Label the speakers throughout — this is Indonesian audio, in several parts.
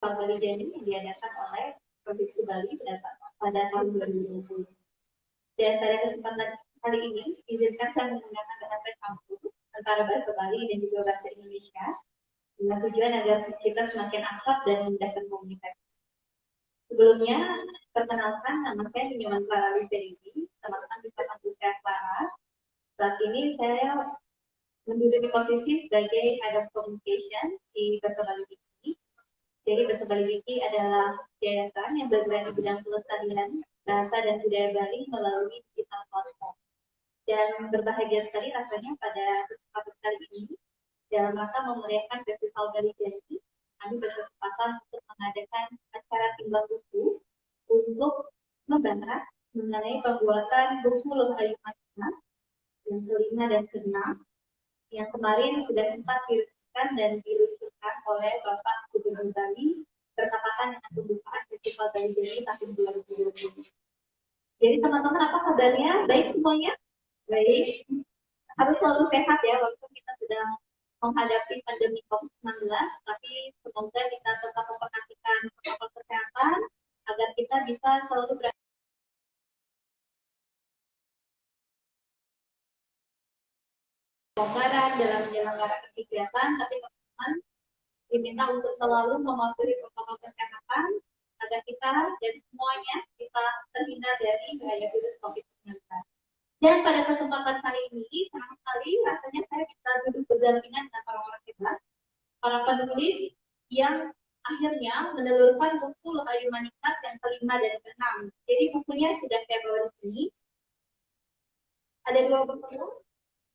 Speaker 1: Bali Jadi yang diadakan oleh Provinsi Bali pada tahun 2020. Dan pada kesempatan kali ini, izinkan saya menggunakan bahasa campur antara bahasa Bali dan juga bahasa Indonesia, dengan tujuan agar kita semakin akrab dan mudah berkomunikasi. Sebelumnya, perkenalkan nama saya Nyoman Clara Lisdewi, teman-teman bisa panggil saya Clara. Saat ini saya menduduki posisi sebagai Head of Communication di Bahasa Bali Wiki. Jadi Bahasa Bali Wiki adalah yayasan yang bergerak di bidang pelestarian bahasa dan budaya Bali melalui digital platform. Dan berbahagia sekali rasanya pada kesempatan kali ini dalam rangka memeriahkan Festival Bali Jadi, kami berkesempatan untuk mengadakan acara timbang buku untuk membahas mengenai pembuatan buku Lohayu Mas yang kelima dan keenam yang kemarin sudah sempat diresmikan dan diluncurkan oleh Bapak Gubernur Bali bertepatan dengan pembukaan Festival Bali Jadi tahun 2020. Jadi teman-teman apa kabarnya? Baik semuanya? Baik. Harus selalu sehat ya walaupun kita sedang menghadapi pandemi COVID-19, tapi semoga kita tetap memperhatikan protokol kesehatan agar kita bisa selalu berada pelonggaran dalam menyelenggarakan kegiatan, tapi teman-teman diminta untuk selalu mematuhi protokol kesehatan agar kita dan semuanya kita terhindar dari bahaya virus COVID-19. Dan pada kesempatan kali ini, senang sekali rasanya saya bisa duduk berdampingan dengan orang-orang hebat, para penulis yang akhirnya menelurkan buku Lohayu Manikas yang kelima dan keenam. Jadi bukunya sudah saya bawa di sini. Ada 2 buku,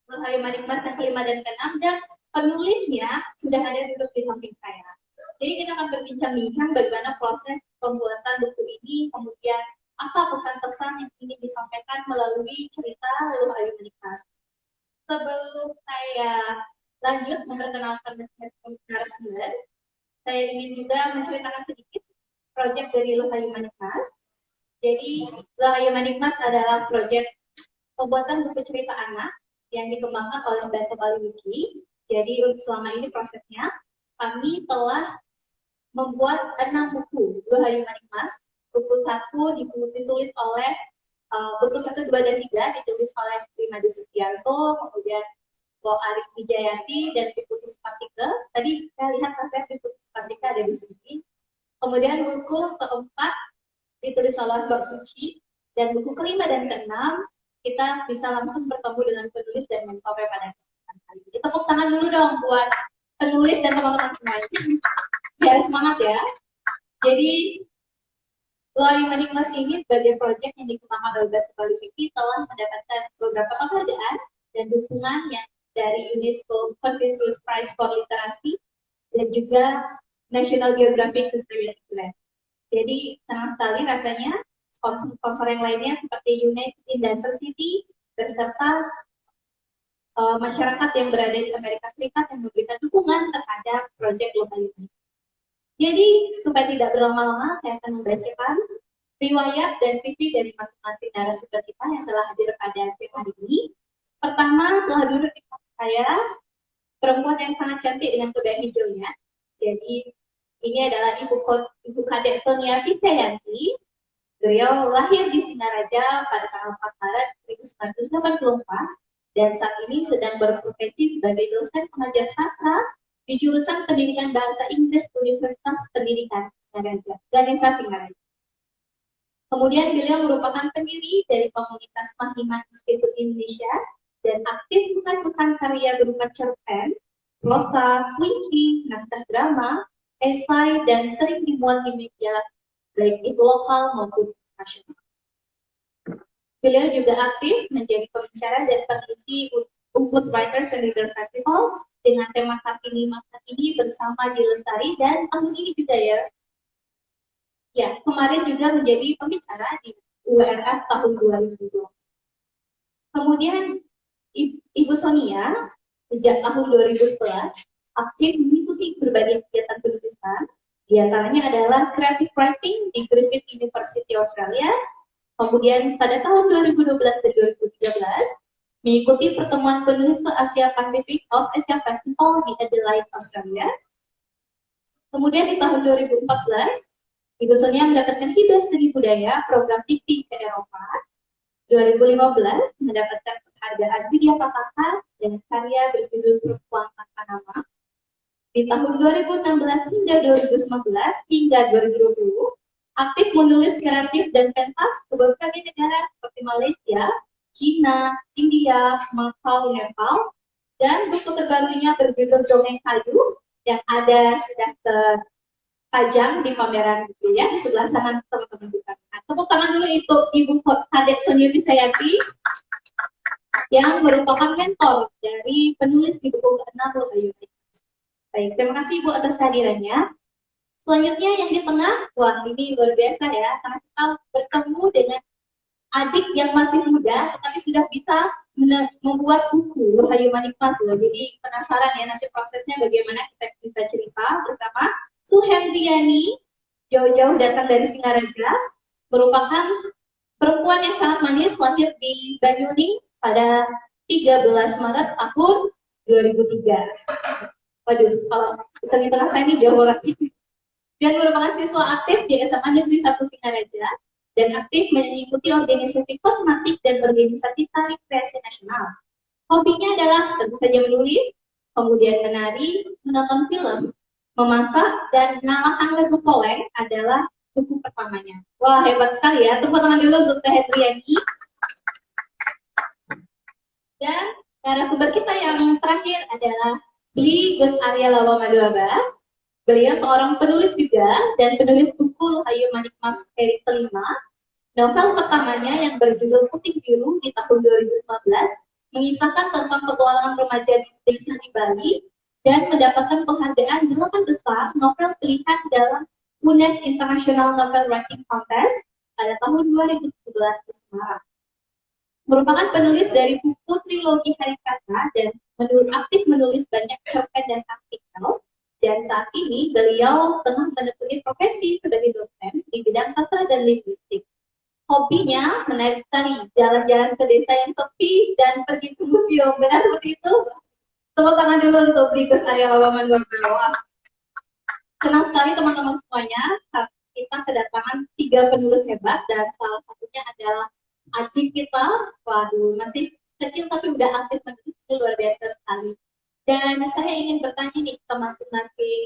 Speaker 1: Lohayu Manikas yang kelima dan keenam, dan penulisnya sudah ada duduk di samping saya. Jadi kita akan berbincang-bincang bagaimana proses pembuatan buku ini, kemudian apa pesan-pesan yang ingin disampaikan melalui cerita Lohayu Manikas. Sebelum saya lanjut memperkenalkan narasumber, saya ingin juga menceritakan sedikit proyek dari Lohayu Manikas. Jadi Lohayu Manikas adalah proyek pembuatan buku cerita anak yang dikembangkan oleh Bahasa Bali Wiki. Jadi selama ini prosesnya kami telah membuat 6 buku Lohayu Manikas. Buku 1 ditulis oleh buku 1, 2, dan 3 ditulis oleh Rimadu Sugianto, kemudian Bo Arik Wijayati, dan Viputu Supartika. Tadi saya lihat saya Viputu Supartika ada di sini. Kemudian buku keempat ditulis oleh Mbak Suci, dan buku kelima dan keenam kita bisa langsung bertemu dengan penulis dan mentornya pada kesempatan kali ini. Tepuk tangan dulu dong buat penulis dan teman-teman semuanya. Biar semangat ya. Jadi Lohayu Manikas ini sebagai proyek yang dikembangkan oleh Bahasa Bali Wiki telah mendapatkan beberapa penghargaan dan dukungan yang dari UNESCO Confucius Prize for Literacy dan juga National Geographic Sustainability Grant. Jadi senang sekali rasanya sponsor-sponsor yang lainnya seperti United in Diversity beserta masyarakat yang berada di Amerika Serikat yang memberikan dukungan terhadap proyek Lohayu Manikas. Jadi, supaya tidak berlama-lama, saya akan membacakan riwayat dan CV dari masing-masing narasumber kita yang telah hadir pada sesi hari ini. Pertama, telah duduk di samping saya, perempuan yang sangat cantik dengan kebaya hijaunya. Jadi, ini adalah Ibu Kadek Sonia Vijayanti. Beliau lahir di Singaraja pada tanggal 4 Maret 1984 dan saat ini sedang berprofesi sebagai dosen pengajar sastra di jurusan Pendidikan Bahasa Inggris Universitas Pendidikan Ganesha Singaraja. Kemudian beliau merupakan pendiri dari komunitas Mahima Institute Indonesia dan aktif menghasilkan karya berupa cerpen, prosa, puisi, naskah drama, esai, dan sering dimuat di media baik itu lokal maupun nasional. Beliau juga aktif menjadi pembicara dan pengisi Ubud Writers and Reader Festival dengan tema Kartini Makartini bersama di Lestari, dan tahun ini juga ya kemarin juga menjadi pembicara di URF tahun 2020. Kemudian Ibu Sonia sejak tahun 2011 aktif mengikuti berbagai kegiatan penulisan, di antaranya adalah creative writing di Griffith University Australia. Kemudian pada tahun 2012 dan 2013 mengikuti pertemuan penulis ke Asia Pasifik South Asia Festival di Adelaide, Australia. Kemudian di tahun 2014, Ibu Sonia mendapatkan hibah seni budaya program TV ke Eropa. 2015 mendapatkan penghargaan Widya Pataka dengan karya berjudul Perempuan Tanpa Nama. Di tahun 2016 hingga 2019 hingga 2020 aktif menulis kreatif dan pentas ke berbagai negara seperti Malaysia, China, India, Macau, Nepal, dan buku terbarunya berjudul Dongeng Kayu yang ada sudah terpajang di pameran buku ya di sebelah sana teman-teman bisa. Nah, tepuk tangan dulu untuk Ibu Kadek Sonia Visayati yang merupakan mentor dari penulis di buku ke-6 Loh Ayu. Baik, terima kasih Ibu atas kehadirannya. Selanjutnya yang di tengah, wah ini luar biasa ya, karena kita bertemu dengan adik yang masih muda, tetapi sudah bisa membuat buku Hayu Manikmas loh. Jadi penasaran ya nanti prosesnya bagaimana kita bisa cerita bersama Suhendriani, jauh-jauh datang dari Singaraja, merupakan perempuan yang sangat manis, lahir di Banyuning pada 13 Maret tahun 2003. Waduh, kalau kita di tengah ini jauh banget. Dan merupakan siswa aktif di SMA Negeri 1 Singaraja dan aktif mengikuti organisasi kosmatik dan organisasi tari kreasi nasional. Hobinya adalah tentu saja menulis, kemudian menari, menonton film, memasak, dan ngalahan lagu poleng adalah buku pertamanya. Wah, hebat sekali ya. Tepuk tangan dulu untuk Hendriani. Dan narasumber kita yang terakhir adalah Bli Gus Arya Lawamaduaba. Beliau seorang penulis juga dan penulis buku Hayu Manikmas seri kelima. Novel pertamanya yang berjudul Putih Biru di tahun 2019 mengisahkan tentang petualangan remaja di desa di Bali dan mendapatkan penghargaan 8 besar novel pilihan dalam UNES International Novel Writing Contest pada tahun 2017 di Semarang. Merupakan penulis dari buku trilogi Hari Kata dan aktif menulis banyak cerpen dan artikel. Dan saat ini beliau tengah menekuni profesi sebagai dosen di bidang sastra dan linguistik. Hobinya menarik sekali, jalan-jalan ke desa yang sepi dan pergi ke museum. Benar seperti itu? Tepuk tangan dulu untuk Gus Arya Lawamaduaba. Senang sekali teman-teman semuanya, kita kedatangan 3 penulis hebat dan salah satunya adalah adik kita. Waduh, masih kecil tapi udah aktif menulis, itu luar biasa sekali. Dan saya ingin bertanya nih ke masing-masing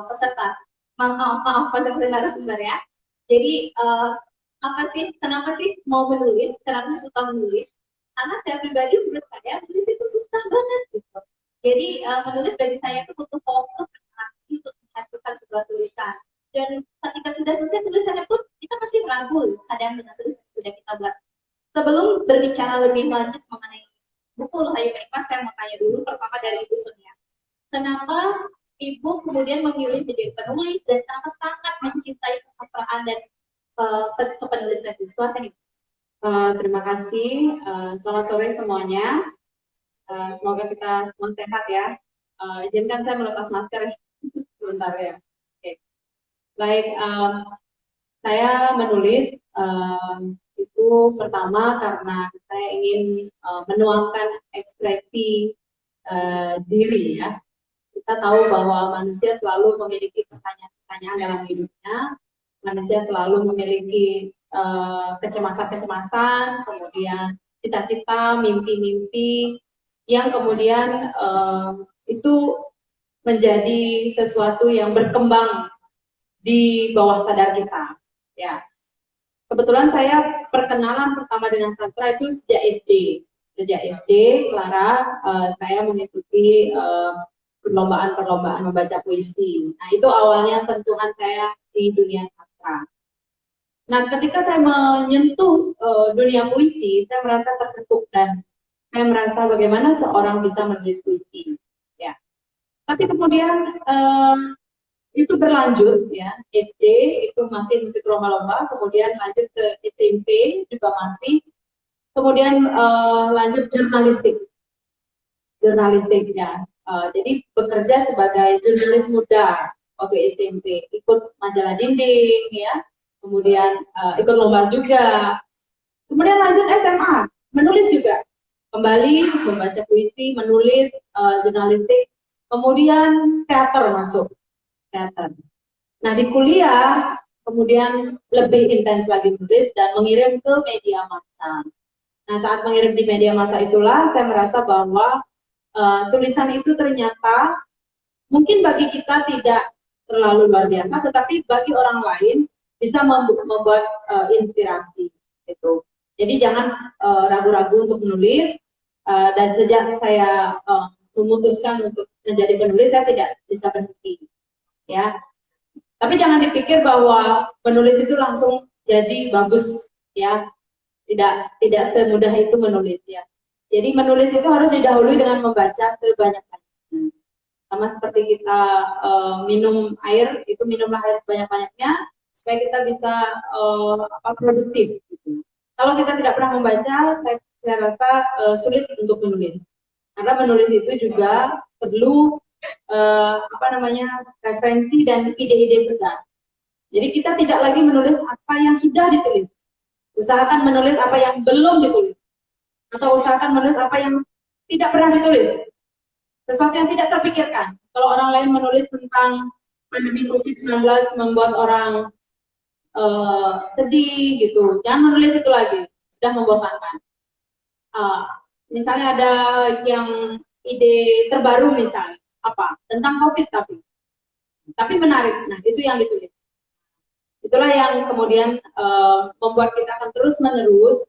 Speaker 1: peserta. Maaf masing-masing narasumber ya. Jadi kenapa sih mau menulis? Kenapa suka menulis? Karena saya pribadi menurut saya menulis itu susah banget gitu. Jadi menulis bagi saya itu butuh fokus untuk menghasilkan sebuah tulisan. Dan ketika sudah selesai tulisannya pun kita masih ragu kadang dengan tulisan yang sudah kita buat. Sebelum berbicara lebih lanjut mengenai buku Hayu Manikmas, saya mau tanya dulu pertama dari Ibu Sonia. Kenapa Ibu kemudian memilih menjadi penulis dan kenapa sangat mencintai kesastraan dan kepenulisan itu? Silakan Ibu.
Speaker 2: Terima kasih. Selamat sore semuanya. Semoga kita semua sehat ya. Izinkan saya melepas masker sebentar ya. Oke. Baik, saya menulis itu pertama karena saya ingin menuangkan ekspresi diri ya. Kita tahu bahwa manusia selalu memiliki pertanyaan-pertanyaan dalam hidupnya. Manusia selalu memiliki kecemasan-kecemasan, kemudian cita-cita, mimpi-mimpi yang kemudian itu menjadi sesuatu yang berkembang di bawah sadar kita. Ya, kebetulan saya perkenalan pertama dengan sastra itu sejak SD. Sejak SD, Clara, saya mengikuti perlombaan-perlombaan membaca puisi. Nah, itu awalnya sentuhan saya di dunia sastra. Nah, ketika saya menyentuh dunia puisi, saya merasa terketuk dan saya merasa bagaimana seorang bisa menulis puisi. Ya. Tapi kemudian itu berlanjut ya, SD itu masih mengikuti lomba-lomba, kemudian lanjut ke SMP juga masih, kemudian lanjut jurnalistik ya. Jadi bekerja sebagai jurnalis muda waktu SMP, ikut majalah Dinding ya, kemudian ikut lomba juga, kemudian lanjut SMA, menulis juga, kembali membaca puisi, menulis jurnalistik, kemudian teater masuk. Teater. Nah, di kuliah kemudian lebih intens lagi menulis dan mengirim ke media massa. Nah, saat mengirim di media massa itulah saya merasa bahwa tulisan itu ternyata mungkin bagi kita tidak terlalu luar biasa, tetapi bagi orang lain bisa membuat inspirasi gitu. Jadi jangan ragu-ragu untuk menulis. Dan sejak saya memutuskan untuk menjadi penulis, saya tidak bisa berhenti, ya. Tapi jangan dipikir bahwa menulis itu langsung jadi bagus, ya. Tidak semudah itu menulis, ya. Jadi menulis itu harus didahului dengan membaca sebanyak-banyaknya. Sama seperti kita minum air, itu minumlah air sebanyak-banyaknya supaya kita bisa produktif. Gitu. Kalau kita tidak pernah membaca, saya rasa sulit untuk menulis. Karena menulis itu juga perlu referensi dan ide-ide segar. Jadi kita tidak lagi menulis apa yang sudah ditulis. Usahakan menulis apa yang belum ditulis. Atau usahakan menulis apa yang tidak pernah ditulis. Sesuatu yang tidak terpikirkan. Kalau orang lain menulis tentang pandemi COVID-19 membuat orang sedih gitu, jangan menulis itu lagi, sudah membosankan. Misalnya ada yang ide terbaru misalnya, apa tentang COVID tapi menarik. Nah, itu yang ditulis. Itulah yang kemudian membuat kita akan terus-menerus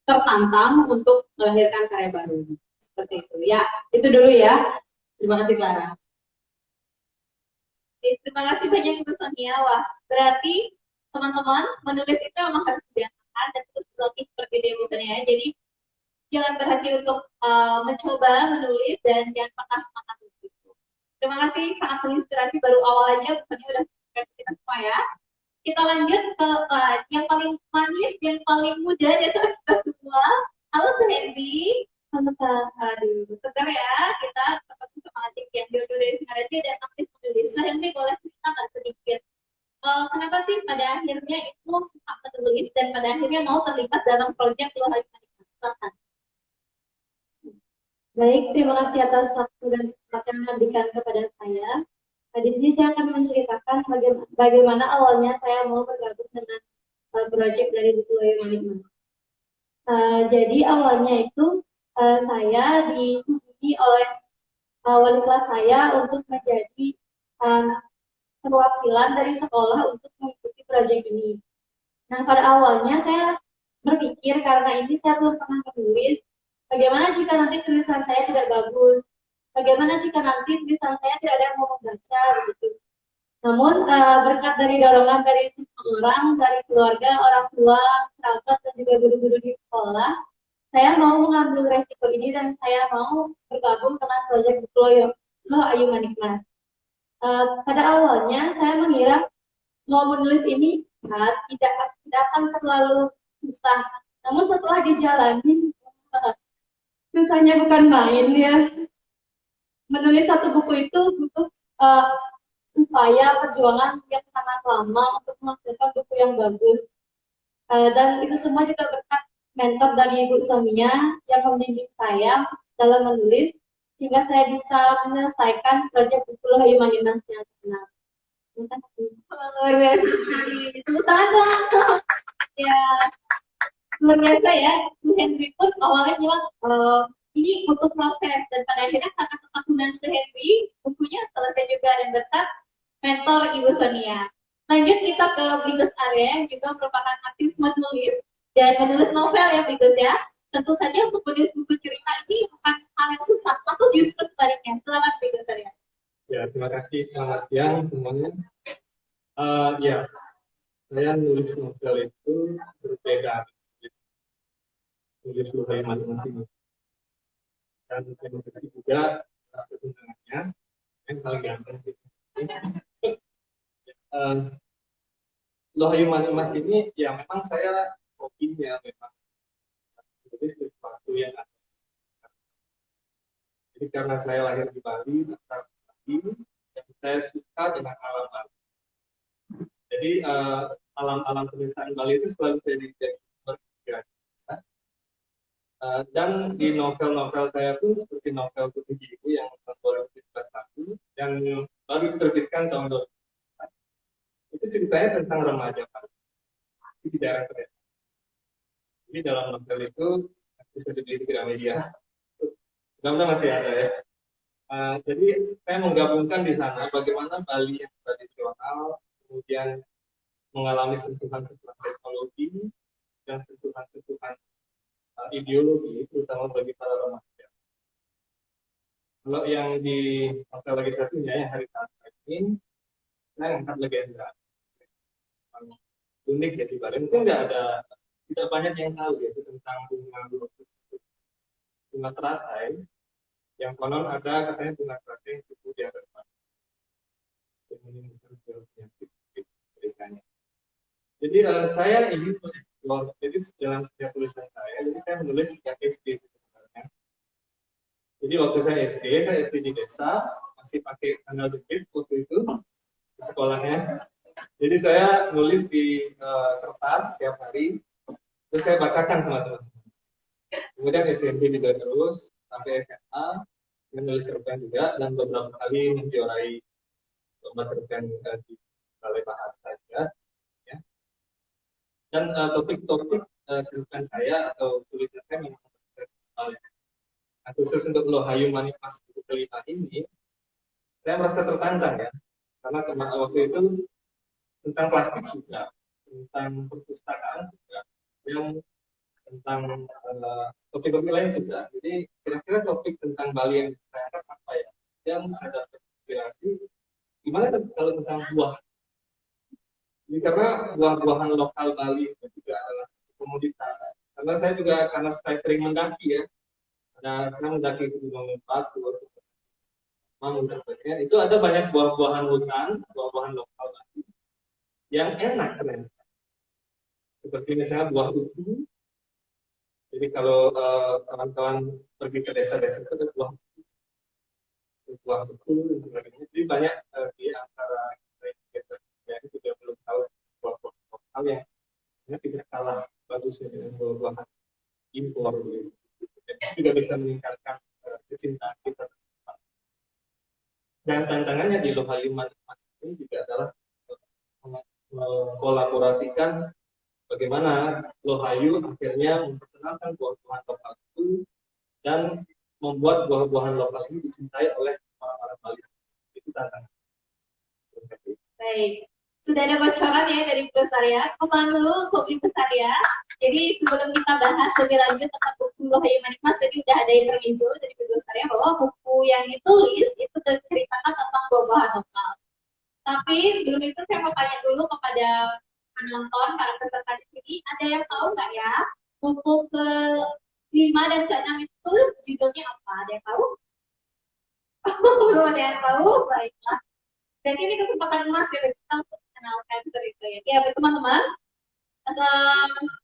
Speaker 2: tertantang untuk melahirkan karya baru. Seperti itu. Ya, itu dulu ya. Terima kasih Clara.
Speaker 1: Terima kasih banyak Ibu Sonia. Wah, berarti teman-teman menulis itu memang harus dibiasakan dan terus dilatih seperti Ibu Sonia. Jadi jangan berhenti untuk mencoba menulis dan jangan pernah semangat begitu. Terima kasih, sangat menginspirasi. Baru awal aja Bu Sonia udah menginspirasi kita semua ya. Kita lanjut ke yang paling manis, yang paling muda yaitu kita semua. Halo Tuh Hendy. Halo Kak. Aduh, sebentar ya. Kita ketemu sama adik yang jodoh dari Singaraja dan aktif menulis. So Hendy boleh cerita nggak sedikit? Kenapa sih pada akhirnya itu suka menulis dan pada akhirnya mau terlibat dalam proyek Luar Silakan.
Speaker 3: Baik, terima kasih atas waktu dan kesempatan yang diberikan kepada saya. Nah, di sini saya akan menceritakan bagaimana awalnya saya mau bergabung dengan proyek dari Buku Layu Manik. Jadi awalnya itu saya dihubungi oleh wali kelas saya untuk menjadi perwakilan dari sekolah untuk mengikuti proyek ini. Nah, pada awalnya saya berpikir karena ini saya belum pernah menulis, bagaimana jika nanti tulisan saya tidak bagus? Bagaimana jika nanti tulisan saya tidak ada yang mau membaca begitu? Namun berkat dari dorongan dari orang, dari keluarga, orang tua, kerabat, dan juga guru-guru di sekolah, saya mau mengambil resiko ini dan saya mau bergabung dengan proyek Buku Ayu Manikmas. Pada awalnya saya mengira mau menulis ini tidak akan terlalu susah. Namun setelah dijalani, susahnya bukan main ya. Menulis satu buku itu butuh upaya perjuangan yang sangat lama untuk menghasilkan buku yang bagus. Dan itu semua juga berkat mentor dari Ibu Sonia yang membimbing saya dalam menulis, sehingga saya bisa menyelesaikan proyek Buku Layu Manik yang terkenal. Terima kasih.
Speaker 1: Luar biasa sekali. Tepuk tangan dong. Ya, luar biasa ya. Bu Henry pun awalnya bilang ini butuh proses dan pada akhirnya karena ketekunan Si Henry, bukunya selesai juga dan berkat mentor Ibu Sonia. Lanjut kita ke Bligus Arya yang juga merupakan aktif menulis dan menulis novel ya Bligus ya. Tentu saja untuk menulis buku cerita ini bukan hal yang susah, tapi justru sebaliknya. Selamat Bligus Arya.
Speaker 4: Ya, terima kasih. Selamat siang semuanya. Ya, saya nulis novel itu berbeda tulis Luhai masing-masing. Dan terima kasih juga atas undangannya yang paling ganteng. Luhai Mas ini ya memang saya hobinya memang menulis sesuatu yang ada. Jadi karena saya lahir di Bali, besar di Bali, dan saya suka dengan alam. Jadi alam-alam penulisan Bali itu selalu saya jadi berpikiran. Dan di novel-novel saya pun seperti novel Putih Ibu yang tahun 2011 yang baru diterbitkan tahun 2011. Itu ceritanya tentang remaja Pak. Di daerah Pedesaan. Jadi dalam novel itu bisa dibeli di Gramedia. Mudah-mudahan masih ada ya. Jadi saya menggabungkan di sana bagaimana Bali yang tradisional kemudian mengalami sentuhan-sentuhan teknologi dan sentuhan-sentuhan ideologi, terutama bagi para remaja. Kalau yang di novel lagi satunya yang Hari Tanpa ini, saya angkat legenda. Unik ya di Bali. Mungkin tidak banyak yang tahu ya tentang bunga teratai. Yang konon ada katanya bunga teratai yang tumbuh di atas Bali. Yang menimbulkan penyakit ceritanya. Jadi saya ingin jadi dalam setiap tulisan jadi saya menulis sejak SD sebenarnya. Jadi waktu saya SD di desa, masih pakai sandal jepit waktu itu di sekolahnya. Jadi saya nulis di kertas setiap hari, terus saya bacakan sama teman-teman. Kemudian SMP juga terus, sampai SMA, menulis cerpen juga, dan beberapa kali menjuarai lomba cerpen di balai bahasa juga. Dan topik-topik cerpen saya atau tulisan saya memang khusus untuk Lohayu Manikmas buku kelima ini, saya merasa tertantang ya, karena waktu itu tentang plastik juga, tentang perpustakaan juga, yang tentang topik-topik lain juga. Jadi kira-kira topik tentang Bali yang saya harap apa ya? Yang saya dapat inspirasi, gimana kalau tentang buah? Jadi karena buah-buahan lokal Bali itu juga adalah komoditas. Karena saya sering mendaki ya. Saya mendaki ke Gunung Batu, dan sebagainya. Itu ada banyak buah-buahan hutan, buah-buahan lokal Bali yang enak ternyata. Seperti misalnya buah utu. Jadi kalau kawan-kawan pergi ke desa-desa itu ada buah utu dan sebagainya. Jadi banyak di antara yang juga belum tahu buah-buah lokal yang tidak kalah bagusnya dengan buah-buahan impor. Juga bisa meningkatkan kecintaan kita. Dan tantangannya di Lohayu Manikmas ini juga adalah mengkolaborasikan bagaimana Lohayu akhirnya memperkenalkan buah-buahan lokal itu dan membuat buah-buahan lokal ini dicintai oleh orang-orang Bali. Itu tantangan.
Speaker 1: Baik, sudah ada bocoran ya dari Bu Gustaria. Kenalan dulu untuk Bu Gustaria. Jadi sebelum kita bahas lebih lanjut tentang buku Lohayu Manikmas, tadi udah ada intermezzo dari Bu Gustaria bahwa buku yang ditulis itu menceritakan tentang buah-buahan lokal. Tapi sebelum itu saya mau tanya dulu kepada penonton, para peserta di sini, ada yang tahu nggak ya buku ke-5 dan ke-6 itu judulnya apa? Ada yang tahu? Belum ada yang tahu? Baiklah. Dan ini kesempatan emas ya kita untuk mengenalkan cerita ya. Ya, teman-teman,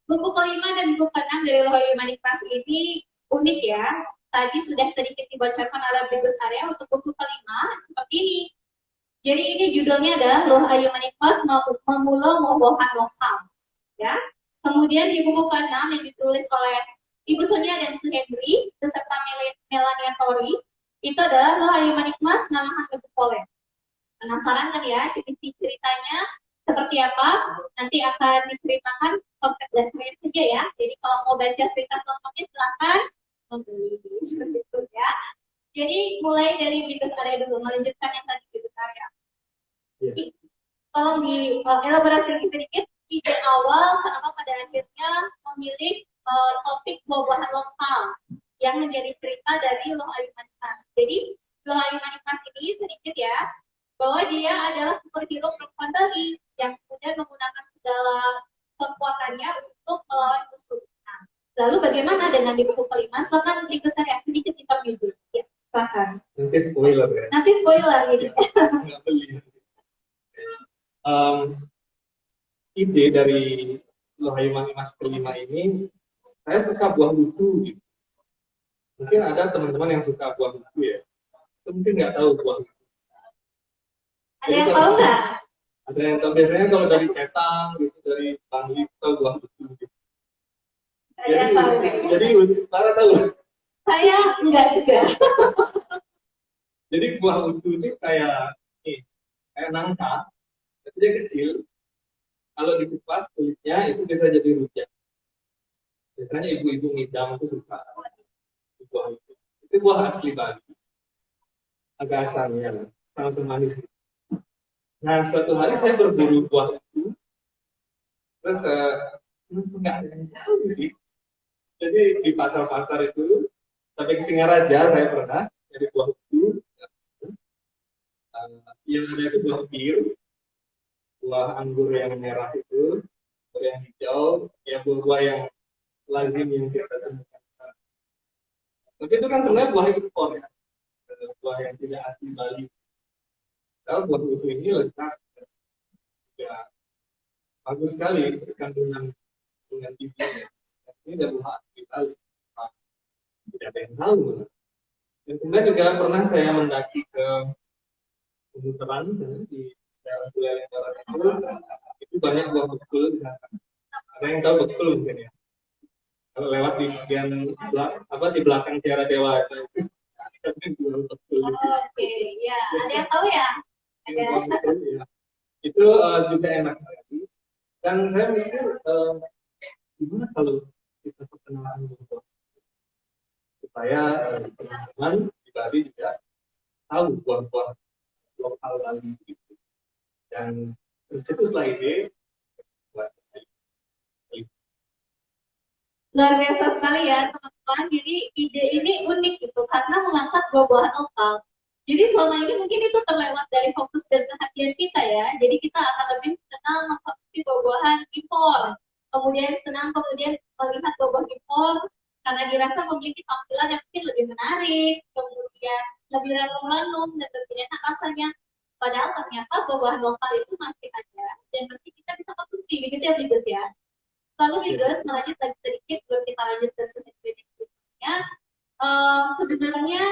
Speaker 1: buku ke-5 dan buku ke-6 dari Lohayu Manikmas ini unik ya. Tadi sudah sedikit dibocorkan oleh Bu Gustaria untuk buku ke-5 seperti ini. Jadi ini judulnya adalah Lohayu Manikmas Memulung Buah-buahan Lokal. Ya. Kemudian di buku ke-6 yang ditulis oleh Ibu Sonia dan Suhendri beserta Melania Tori, itu adalah Lohayu Manikmas Ngalahan Lebu Polen. Penasaran kan ya isi ceritanya seperti apa? Nanti akan diceritakan konsep dasarnya saja ya. Jadi kalau mau baca cerita selengkapnya silahkan membeli itu ya. Jadi mulai dari Bigus Arya dulu, melanjutkan yang tadi Bigus Arya. Tolong dielaborasi sedikit ide awal kenapa pada akhirnya memilih topik buah-buahan lokal yang menjadi cerita dari Lohayu Manikmas. Jadi Lohayu Manikmas ini sedikit ya, bahwa dia adalah superhero perempuan Bali yang kemudian menggunakan segala kekuatannya untuk melawan musuh. Nah, lalu bagaimana dengan di buku ke-5? Silakan Ibu Saria sedikit interview. Ya, silakan.
Speaker 4: Nanti spoiler ya.
Speaker 1: Nanti spoiler gitu.
Speaker 4: Nggak beli. Ide dari Lohayu Manikmas ke-5 ini, saya suka buah utu gitu. Mungkin ada teman-teman yang suka buah utu ya. Itu mungkin nggak tahu buah utu.
Speaker 1: Ada yang tahu nggak?
Speaker 4: Ada yang tahu, biasanya kalau dari Ketang gitu, dari Bangli itu buah utu gitu. Jadi Clara tahu?
Speaker 1: Saya enggak juga.
Speaker 4: Jadi buah utu itu kayak nangka. Jadi Dia kecil, kalau dikupas kulitnya itu bisa jadi rujak. Biasanya ibu-ibu ngidam itu suka buah itu. Itu buah asli Bali, agak asamnya, sama-sama manis. Nah, suatu hari saya berburu buah itu, terus nggak ada yang tahu sih. Jadi di pasar-pasar itu, sampai ke Singaraja saya pernah jadi buah itu. Yang ada itu buah pir, buah anggur yang merah itu, buah yang hijau, ya buah-buah yang lazim yang kita temukan. Tapi itu kan sebenarnya buah impor ya, buah yang tidak asli Bali. Kalau buah itu ini lezat, ya bagus sekali kandungan gizinya. Ini udah buah asli Bali, tidak ada yang tahu. Dan kemudian juga pernah saya mendaki ke Gunung Teran di daerah Buleleng Barat itu banyak buah bekul di sana. Ada yang tahu bekul mungkin ya? Kalau lewat di bagian di belakang Tiara Dewa itu jual bekul di sini.
Speaker 1: Oke, ya. Ada yang tahu ya? Ada.
Speaker 4: Ya. Itu juga enak sekali. Dan saya mikir gimana kalau kita perkenalan buah supaya teman-teman di Bali juga tahu buah-buah lokal Bali gitu. Dan tercetuslah ide buat
Speaker 1: Luar biasa sekali ya teman-teman. Jadi ide ini unik gitu karena mengangkat buah-buahan lokal. Jadi selama ini mungkin itu terlewat dari fokus dan perhatian kita ya. Jadi kita akan lebih senang mengkonsumsi buah-buahan impor. Kemudian senang melihat buah-buah impor karena dirasa memiliki tampilan yang mungkin lebih menarik, kemudian lebih ranum-ranum dan tentunya enak rasanya. Padahal ternyata buah-buahan lokal itu masih ada dan masih kita bisa konsumsi, begitu ya Bigus ya. Lalu Bigus melanjut lagi sedikit sebelum kita lanjut ke sudut berikutnya. Sebenarnya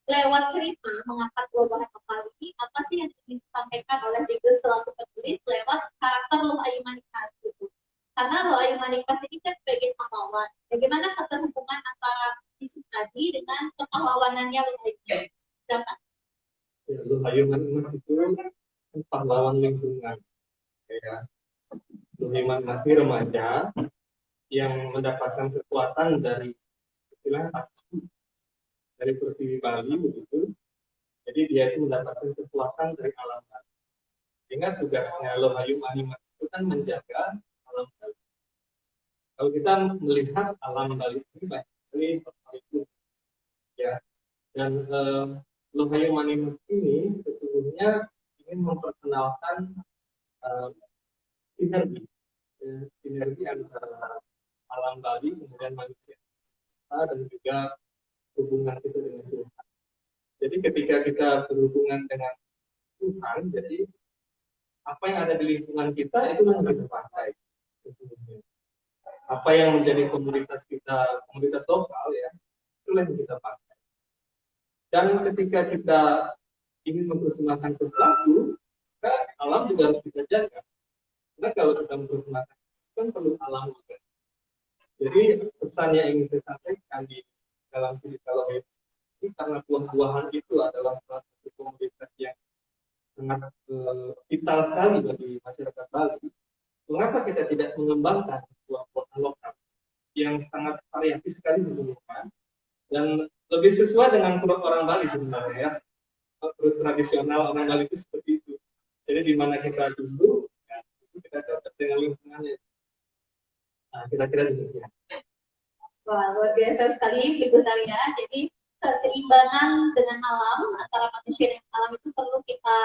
Speaker 1: lewat cerita mengangkat buah-buahan lokal ini, apa sih yang ingin disampaikan oleh Bigus selaku penulis lewat karakter Luh Ayu Manikas gitu? Karena Luh Ayu Manikas ini kan sebagai pahlawan. Bagaimana keterhubungan antara isu tadi dengan kepahlawanannya Luh Ayu? Siapa?
Speaker 4: Ya, Luh Ayu Manikas itu pahlawan lingkungan. Kayak Luh Ayu Manikas ini remaja yang mendapatkan kekuatan dari istilah dari Pertiwi Bali begitu. Jadi dia itu mendapatkan kekuatan dari alam Bali. Sehingga tugasnya Luh Ayu Manikas itu kan menjaga alam Bali. Kalau kita melihat alam Bali ini banyak sekali itu ya. Dan Luh Ayu Manikas ini sesungguhnya ingin memperkenalkan sinergi antara alam Bali kemudian manusia dan juga hubungan kita dengan Tuhan. Jadi ketika kita berhubungan dengan Tuhan, jadi apa yang ada di lingkungan kita itu yang kita pakai sesungguhnya. Apa yang menjadi komunitas kita, komunitas lokal ya, itulah yang kita pakai. Dan ketika kita ingin mempersembahkan sesuatu, maka alam juga harus kita jaga. Karena kalau kita mempersembahkan, kan perlu alam juga. Jadi pesan yang ingin saya sampaikan di dalam cerita Luh Ayu ini karena buah-buahan itu adalah salah satu komunitas yang sangat vital sekali bagi masyarakat Bali. Mengapa kita tidak mengembangkan buah-buahan lokal yang sangat variatif sekali sesungguhnya dan lebih sesuai dengan perut orang Bali sebenarnya ya. Perut tradisional orang Bali itu seperti itu. Jadi di mana kita dulu, ya, itu kita cocok dengan lingkungannya. Nah, kira-kira demikian.
Speaker 1: Wah, luar biasa sekali Bigus Arya. Jadi keseimbangan dengan alam antara manusia dan alam itu perlu kita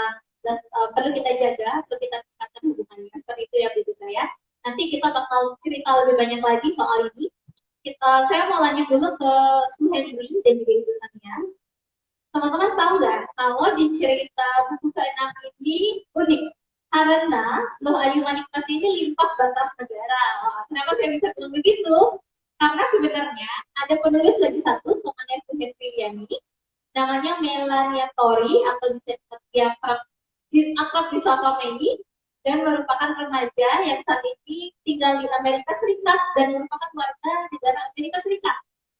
Speaker 1: jaga, perlu kita tingkatkan hubungannya. Seperti itu ya Bigus Arya. Nanti kita bakal cerita lebih banyak lagi soal ini. Saya mau lanjut dulu ke Su Henry dan juga Ibu Sania. Teman-teman tahu nggak kalau di cerita buku ke-6 ini unik karena Luh Ayu Manikas ini lintas batas negara. Wah, kenapa saya bisa bilang begitu? Karena sebenarnya ada penulis lagi satu temannya Su Henry Yani, namanya Melania Tori atau akrab disapa Mei, dan merupakan remaja yang saat ini tinggal di Amerika Serikat dan merupakan warga negara Amerika Serikat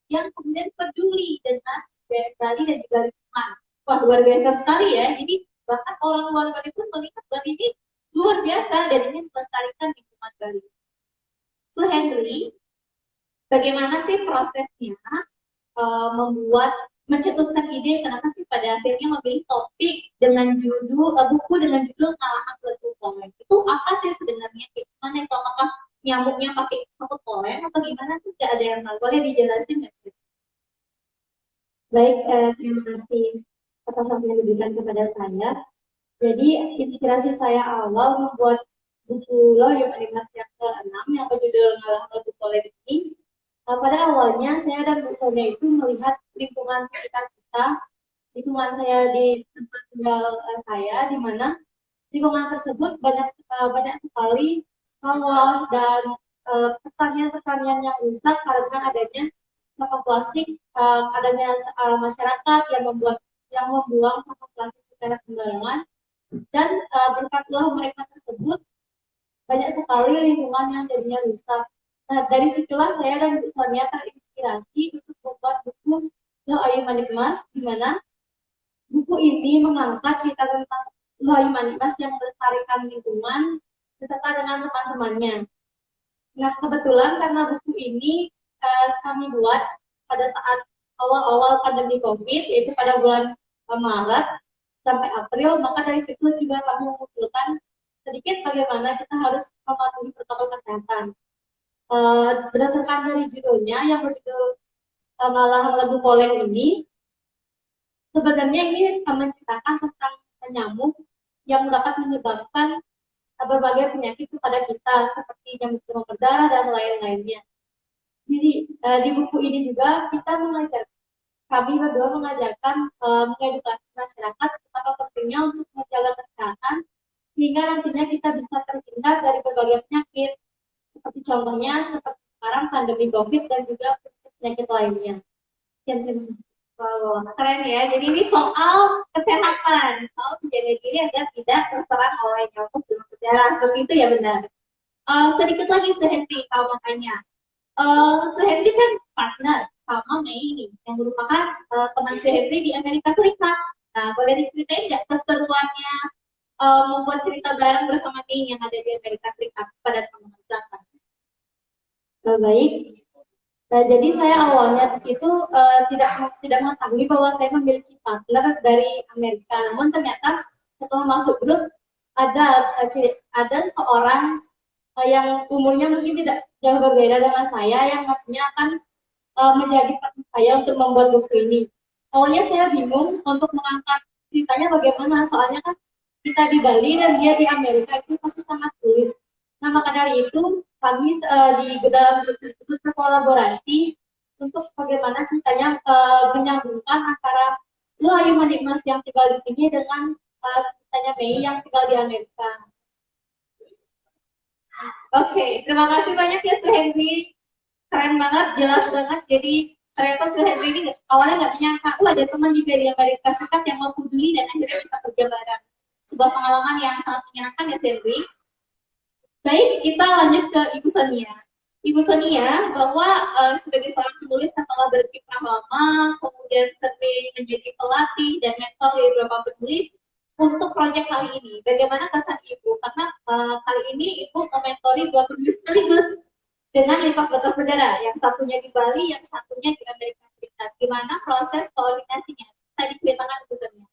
Speaker 1: yang kemudian peduli dengan Bali dan juga lingkungan. Wah, luar biasa sekali ya. Jadi bahkan orang luar negeri pun melihat Bali ini luar biasa dan ingin melestarikan lingkungan Bali. Su Henry, bagaimana sih prosesnya membuat mencetuskan ide, kenapa sih pada akhirnya memilih topik dengan judul buku dengan judul Ngalahan Peletu Polen? Itu apa sih sebenarnya? Gimana itu? Apakah nyamuknya pakai satu polen atau gimana sih? Gak ada yang tahu. Boleh dijelasin nggak sih?
Speaker 3: Baik, terima kasih atas waktu yang diberikan kepada saya. Jadi inspirasi saya awal membuat buku Loyum Animasi yang ke-6 yang berjudul Ngalahan Peletu Polen ini. Pada awalnya saya dan Bu Sonia itu melihat lingkungan sekitar kita, lingkungan saya di tempat tinggal saya, di mana lingkungan tersebut banyak sekali sawah dan pertanian-pertanian yang rusak karena adanya sampah plastik, adanya masyarakat yang membuang sampah plastik secara sembarangan, dan berkat ulah mereka tersebut banyak sekali lingkungan yang jadinya rusak. Nah, dari situlah saya dan Bu Sonia terinspirasi untuk membuat buku Lo Ayu Manik Mas, di mana buku ini mengangkat cerita tentang Lo Ayu Manik Mas yang melestarikan lingkungan beserta dengan teman-temannya. Nah, kebetulan karena buku ini kami buat pada saat awal-awal pandemi COVID, yaitu pada bulan Maret sampai April, maka dari situ juga kami mengusulkan sedikit bagaimana kita harus mematuhi protokol kesehatan. Berdasarkan dari judulnya yang berjudul Ngalahan Peletu Polen ini, sebenarnya ini menceritakan tentang nyamuk yang dapat menyebabkan berbagai penyakit kepada kita seperti nyamuk demam berdarah dan lain-lainnya. Jadi di buku ini juga kami berdua mengajarkan mengedukasi masyarakat betapa pentingnya untuk menjaga kesehatan sehingga nantinya kita bisa terhindar dari berbagai penyakit. Seperti contohnya, seperti sekarang pandemi COVID dan juga penyakit lainnya.
Speaker 1: Wow, keren ya. Jadi ini soal kesehatan, soal menjaga diri agar tidak terserang oleh nyamuk demam berdarah. Begitu ya benar. Sedikit lagi Su Henry, kalau mau tanya. Su Henry kan partner sama Mei ini, yang merupakan teman Su Henry di Amerika Serikat. Nah, boleh diceritain nggak keseruannya membuat cerita bareng bersama Mei yang ada di Amerika Serikat pada teman-teman silakan.
Speaker 3: Baik. Jadi saya awalnya itu tidak mengetahui bahwa saya memiliki partner dari Amerika. Namun ternyata setelah masuk grup ada seorang yang umurnya mungkin tidak jauh berbeda dengan saya yang nantinya akan menjadi partner saya untuk membuat buku ini. Awalnya saya bingung untuk mengangkat ceritanya bagaimana, soalnya kan kita di Bali dan dia di Amerika itu pasti sangat sulit. Nah, maka dari itu kami di dalam grup tersebut berkolaborasi untuk bagaimana ceritanya menyambungkan antara Lo Ayu Manik Mas yang tinggal di sini dengan ceritanya Mei yang tinggal di Amerika.
Speaker 1: Oke, terima kasih banyak ya Su Henry. Keren banget, jelas banget. Jadi ternyata Su Henry ini awalnya nggak menyangka, ada teman juga di Amerika Serikat yang mau peduli dan akhirnya bisa kerja bareng. Sebuah pengalaman yang sangat menyenangkan ya Su Henry. Baik, kita lanjut ke Ibu Sonia. Ibu Sonia, bahwa sebagai seorang penulis yang telah berkiprah lama, kemudian sering menjadi pelatih dan mentor dari beberapa penulis untuk proyek kali ini. Bagaimana kesan Ibu? Karena kali ini Ibu mementori 2 penulis sekaligus dengan lintas batas negara, yang satunya di Bali, yang satunya di Amerika Serikat. Gimana proses koordinasinya? Tadi ceritakan Ibu Sonia.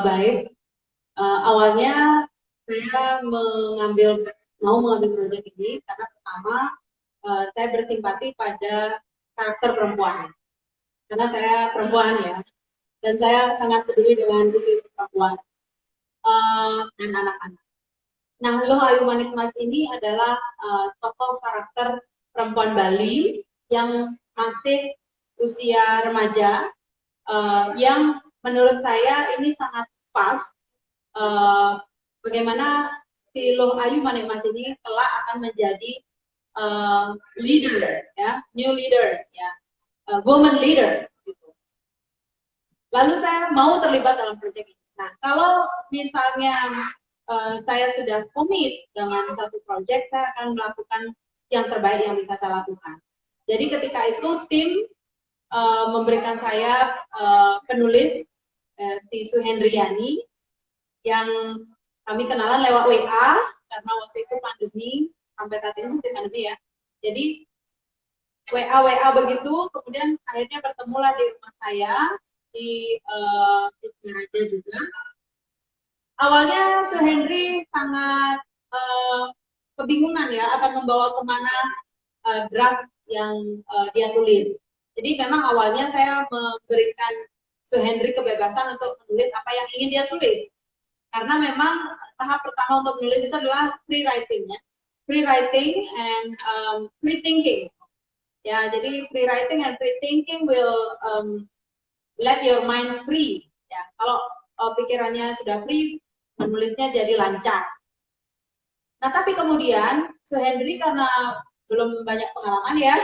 Speaker 2: Baik, awalnya saya mau mengambil proyek ini karena pertama saya bersimpati pada karakter perempuan, karena saya perempuan ya, dan saya sangat peduli dengan isu perempuan dan anak-anak. Nah, Lo Ayu Manik Mas ini adalah tokoh karakter perempuan Bali yang masih usia remaja, yang menurut saya ini sangat pas. Bagaimana si Lo Ayu Manik Mas ini kelak akan menjadi leader, ya, new leader, ya, woman leader, gitu. Lalu saya mau terlibat dalam proyek ini. Nah, kalau misalnya saya sudah komit dengan satu proyek, saya akan melakukan yang terbaik yang bisa saya lakukan. Jadi ketika itu tim memberikan saya penulis si Su Hendriani yang kami kenalan lewat WA karena waktu itu pandemi, sampai saat ini masih pandemi ya. Jadi WA begitu, kemudian akhirnya bertemulah di rumah saya di Singaraja juga. Awalnya Suhendri sangat kebingungan ya akan membawa kemana draft yang dia tulis. Jadi memang awalnya saya memberikan Suhendri kebebasan untuk menulis apa yang ingin dia tulis. Karena memang tahap pertama untuk menulis itu adalah free writing ya. Free writing and free thinking. Ya, jadi free writing and free thinking will let your minds free. Ya, kalau pikirannya sudah free, menulisnya jadi lancar. Nah, tapi kemudian Suhendri karena belum banyak pengalaman ya,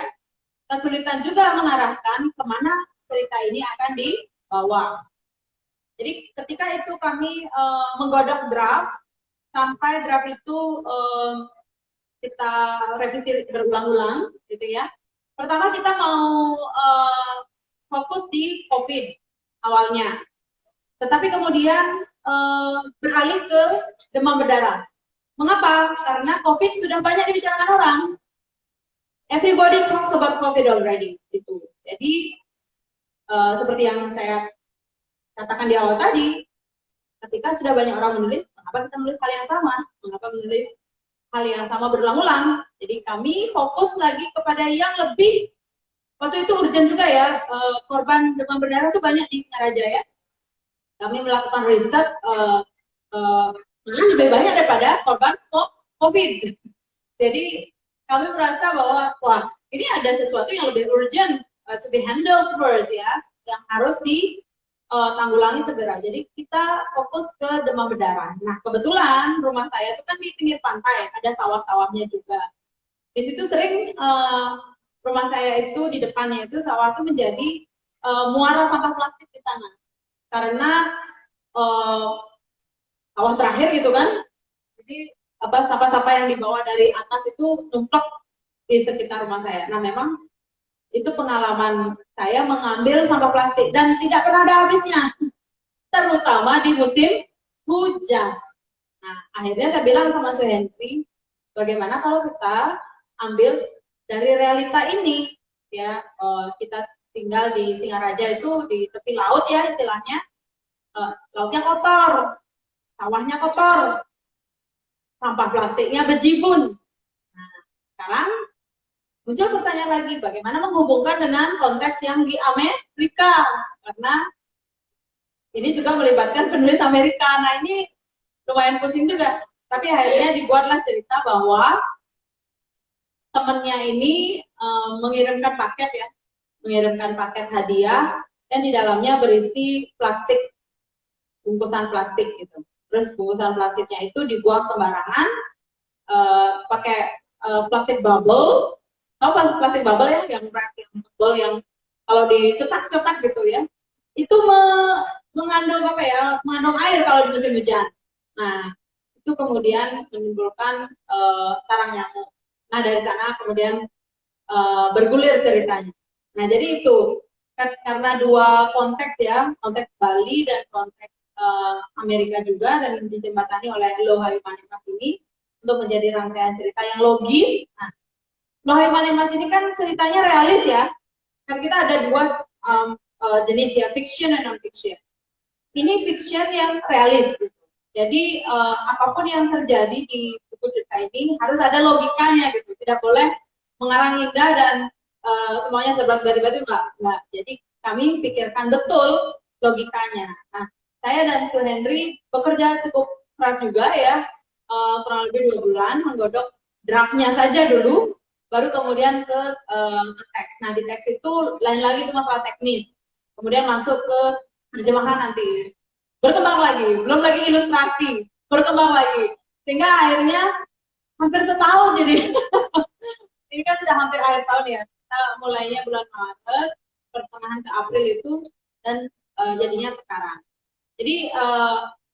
Speaker 2: kesulitan juga mengarahkan kemana cerita ini akan dibawa. Jadi ketika itu kami menggodok draft, sampai draft itu kita revisi berulang-ulang, gitu ya. Pertama kita mau fokus di COVID awalnya, tetapi kemudian beralih ke demam berdarah. Mengapa? Karena COVID sudah banyak dibicarakan orang. Everybody talks about COVID already. Gitu. Jadi seperti yang saya katakan di awal tadi, ketika sudah banyak orang menulis, mengapa kita menulis hal yang sama? Mengapa menulis hal yang sama berulang-ulang? Jadi kami fokus lagi kepada yang lebih, waktu itu urgent juga ya, korban demam berdarah itu banyak di Singaraja ya. Kami melakukan riset, malah lebih banyak daripada korban COVID. Jadi kami merasa bahwa, wah, ini ada sesuatu yang lebih urgent to be handled first ya, yang harus ditanggulangi segera. Jadi kita fokus ke demam berdarah. Nah, kebetulan rumah saya itu kan di pinggir pantai, ada sawah-sawahnya juga. Di situ sering rumah saya itu di depannya itu sawah itu menjadi muara sampah plastik di sana. Karena sawah terakhir gitu kan. Jadi sampah-sampah yang dibawa dari atas itu numpuk di sekitar rumah saya. Nah, memang itu pengalaman saya mengambil sampah plastik dan tidak pernah ada habisnya, terutama di musim hujan. Nah, akhirnya saya bilang sama Suhendri, bagaimana kalau kita ambil dari realita ini, ya, kita tinggal di Singaraja itu di tepi laut ya istilahnya, lautnya kotor, sawahnya kotor, sampah plastiknya bejibun. Nah, sekarang muncul pertanyaan lagi, bagaimana menghubungkan dengan konteks yang di Amerika? Karena ini juga melibatkan penulis Amerika. Nah, ini lumayan pusing juga. Tapi akhirnya dibuatlah cerita bahwa temannya ini mengirimkan paket ya, mengirimkan paket hadiah, dan di dalamnya berisi plastik, bungkusan plastik gitu. Terus bungkusan plastiknya itu dibuang sembarangan, pakai plastik bubble. Tahu plastik bubble ya, yang tebal yang kalau dicetak-cetak gitu ya, itu mengandung apa ya, mengandung air kalau di musim hujan. Nah, itu kemudian menimbulkan sarang nyamuk. Nah, dari sana kemudian bergulir ceritanya. Nah, jadi itu karena dua konteks ya, konteks Bali dan konteks Amerika juga, dan dijembatani oleh Lohai Manimas ini untuk menjadi rangkaian cerita yang logis. Nah, Lohai Manimas ini kan ceritanya realis ya. Kan kita ada dua jenis ya, fiction dan non-fiction. Ini fiction yang realis. Gitu. Jadi apapun yang terjadi di buku cerita ini harus ada logikanya gitu. Tidak boleh mengarang indah dan semuanya serba tiba-tiba itu enggak. Jadi kami pikirkan betul logikanya. Nah, saya dan Suhendri bekerja cukup keras juga ya, kurang lebih 2 bulan menggodok draftnya saja dulu, baru kemudian ke teks. Nah, di teks itu lain lagi itu masalah teknis, kemudian masuk ke terjemahan nanti, berkembang lagi, belum lagi ilustrasi, berkembang lagi, sehingga akhirnya hampir setahun jadi. Ini kan sudah hampir akhir tahun ya, kita mulainya bulan Maret, pertengahan ke April itu, dan jadinya sekarang. Jadi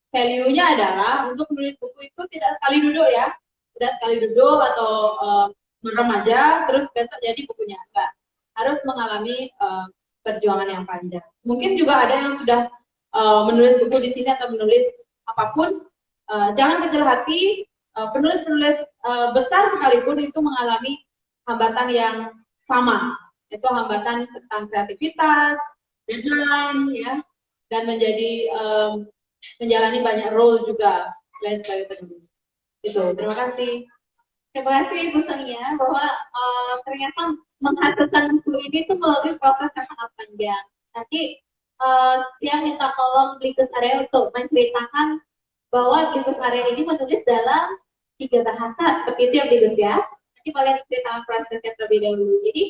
Speaker 2: value-nya adalah untuk menulis buku itu tidak sekali duduk ya, tidak sekali duduk atau merem aja terus besok jadi bukunya, enggak, harus mengalami perjuangan yang panjang. Mungkin juga ada yang sudah menulis buku di sini atau menulis apapun, jangan kecil hati, penulis-penulis besar sekalipun itu mengalami hambatan yang sama, itu hambatan tentang kreativitas, deadline, ya, dan menjalani banyak role juga selain sebagai penulis. Itu, terima kasih.
Speaker 1: Terima kasih Ibu Sonia bahwa ternyata menghasilkan buku ini tuh melalui proses yang sangat panjang. Nanti yang minta tolong Blikus Area untuk menceritakan bahwa Blikus Area ini menulis dalam 3 bahasa, seperti itu ya Blikus ya. Nanti boleh diceritakan prosesnya terlebih dahulu. Jadi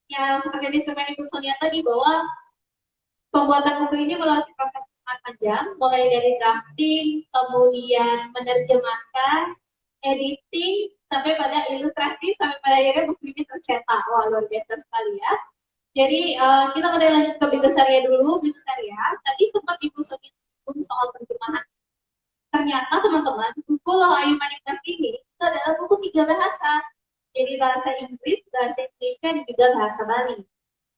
Speaker 1: ya seperti yang disampaikan Ibu Sonia tadi bahwa pembuatan buku ini melalui proses yang sangat panjang, mulai dari drafting, kemudian menerjemahkan, editing, sampai pada ilustrasi, sampai pada akhirnya buku ini tercetak. Wah, luar biasa sekali ya. Jadi kita mulai lanjut ke Biggesaria dulu. Biggesaria, tadi sempat Ibu Sonia menyinggung soal terjemahan. Ternyata teman-teman, buku Loh Ayu Maniklas ini itu adalah buku 3 bahasa. Jadi bahasa Inggris, bahasa Indonesia, dan juga bahasa Bali.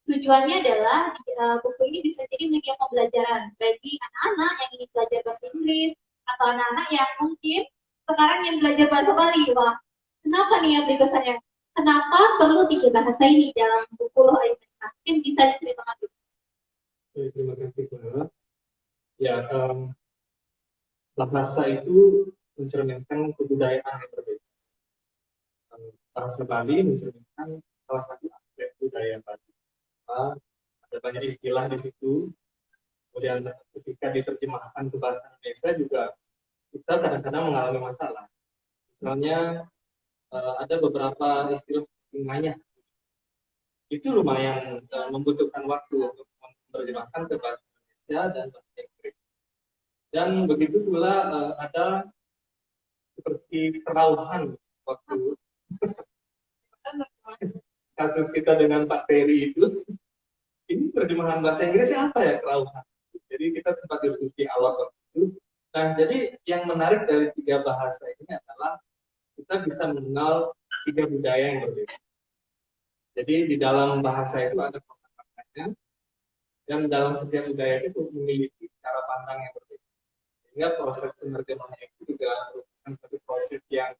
Speaker 1: Tujuannya adalah buku ini bisa jadi media pembelajaran bagi anak-anak yang ingin belajar bahasa Inggris atau anak-anak yang mungkin sekarang yang belajar bahasa Bali. Wah, kenapa nih ya Biggesaria? Kenapa perlu 3 bahasa ini dalam buku Loh Ayu Maniklas? Mungkin bisa diceritakan dulu.
Speaker 4: Terima kasih, Clara. Ya, bahasa itu mencerminkan kebudayaan yang berbeda. Bahasa Bali mencerminkan salah satu aspek budaya Bali. Ada banyak istilah di situ. Kemudian ketika diterjemahkan ke bahasa Indonesia juga kita kadang-kadang mengalami masalah. Misalnya ada beberapa istilah seperti itu lumayan membutuhkan waktu untuk menerjemahkan ke bahasa Indonesia dan bahasa Inggris. Dan begitu pula ada seperti kerauhan waktu kasus kita dengan Pak Terry itu. Ini terjemahan bahasa Inggrisnya apa ya, kerauhan? Jadi kita sempat diskusi awal waktu itu. Nah, jadi yang menarik dari 3 bahasa ini adalah kita bisa mengenal 3 budaya yang berbeda. Jadi di dalam bahasa itu ada kosakatanya, dan dalam setiap budaya itu memiliki cara pandang yang berbeda. Sehingga proses penerjemahannya itu juga merupakan satu proses yang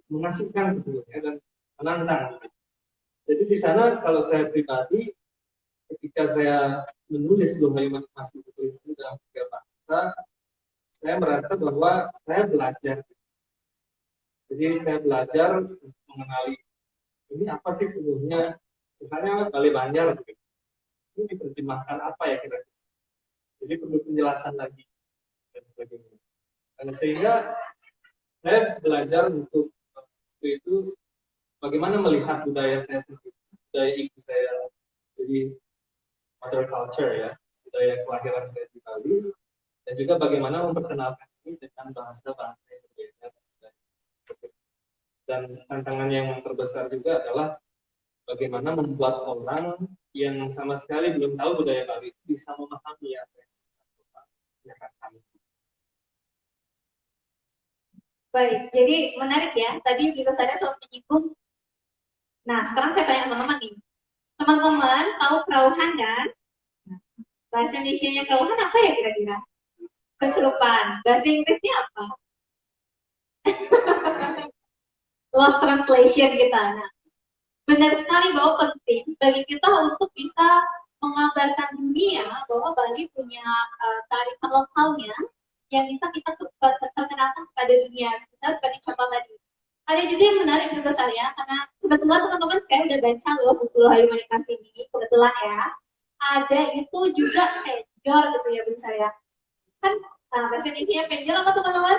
Speaker 4: mengasihkan sebetulnya dan menantang. Jadi di sana kalau saya pribadi, ketika saya menulis Loh Ayu Maniklas itu dalam 3 bahasa, saya merasa bahwa saya belajar. Jadi saya belajar untuk mengenali ini apa sih sebenarnya, misalnya Bali Banjar, ini diterjemahkan apa ya kira-kira. Jadi perlu penjelasan lagi dan sebagainya. Sehingga saya belajar untuk itu bagaimana melihat budaya saya sendiri, budaya ibu saya, jadi mother culture ya, budaya kelahiran saya di Bali, dan juga bagaimana memperkenalkan ini dengan bahasa-bahasa yang berbeda. Dan tantangan yang terbesar juga adalah bagaimana membuat orang yang sama sekali belum tahu budaya Bali itu bisa memahami apa yang kami.
Speaker 1: Baik, jadi menarik ya. Tadi Biggesaria sempat menyinggung. Nah, sekarang saya tanya teman-teman nih. Teman-teman tahu kerauhan kan? Bahasa Indonesia-nya kerauhan apa ya kira-kira? Kesurupan. Bahasa Inggrisnya apa? Lost translation kita. Nah, benar sekali bahwa penting bagi kita untuk bisa mengabarkan dunia bahwa Bali punya kearifan lokalnya yang bisa kita perkenalkan kepada dunia. Kita seperti contoh tadi. Ada juga yang menarik menurut saya, karena kebetulan teman-teman saya udah baca loh buku Loh Ayu Maniklas ini, kebetulan ya. Ada itu juga penjor gitu ya menurut saya. Kan bahasa Indonesia penjor apa teman-teman?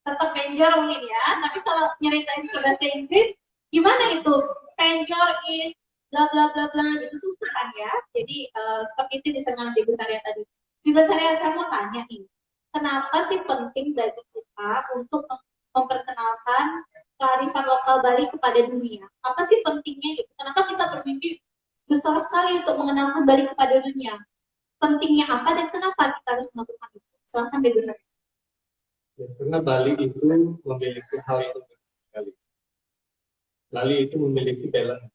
Speaker 1: Tetap penjor mungkin ya, tapi kalau nyeritain ke bahasa Inggris, gimana itu? Penjor is bla bla bla bla, itu susah kan ya. Jadi seperti itu disengaja Biggesaria tadi. Biggesaria saya mau tanya nih, kenapa sih penting bagi kita untuk memperkenalkan kearifan lokal Bali kepada dunia? Apa sih pentingnya gitu? Kenapa kita bermimpi besar sekali untuk mengenalkan Bali kepada dunia? Pentingnya apa dan kenapa kita harus melakukan itu? Silahkan Biggesaria.
Speaker 4: Ya, karena Bali itu memiliki hal yang unik sekali. Bali itu memiliki balance.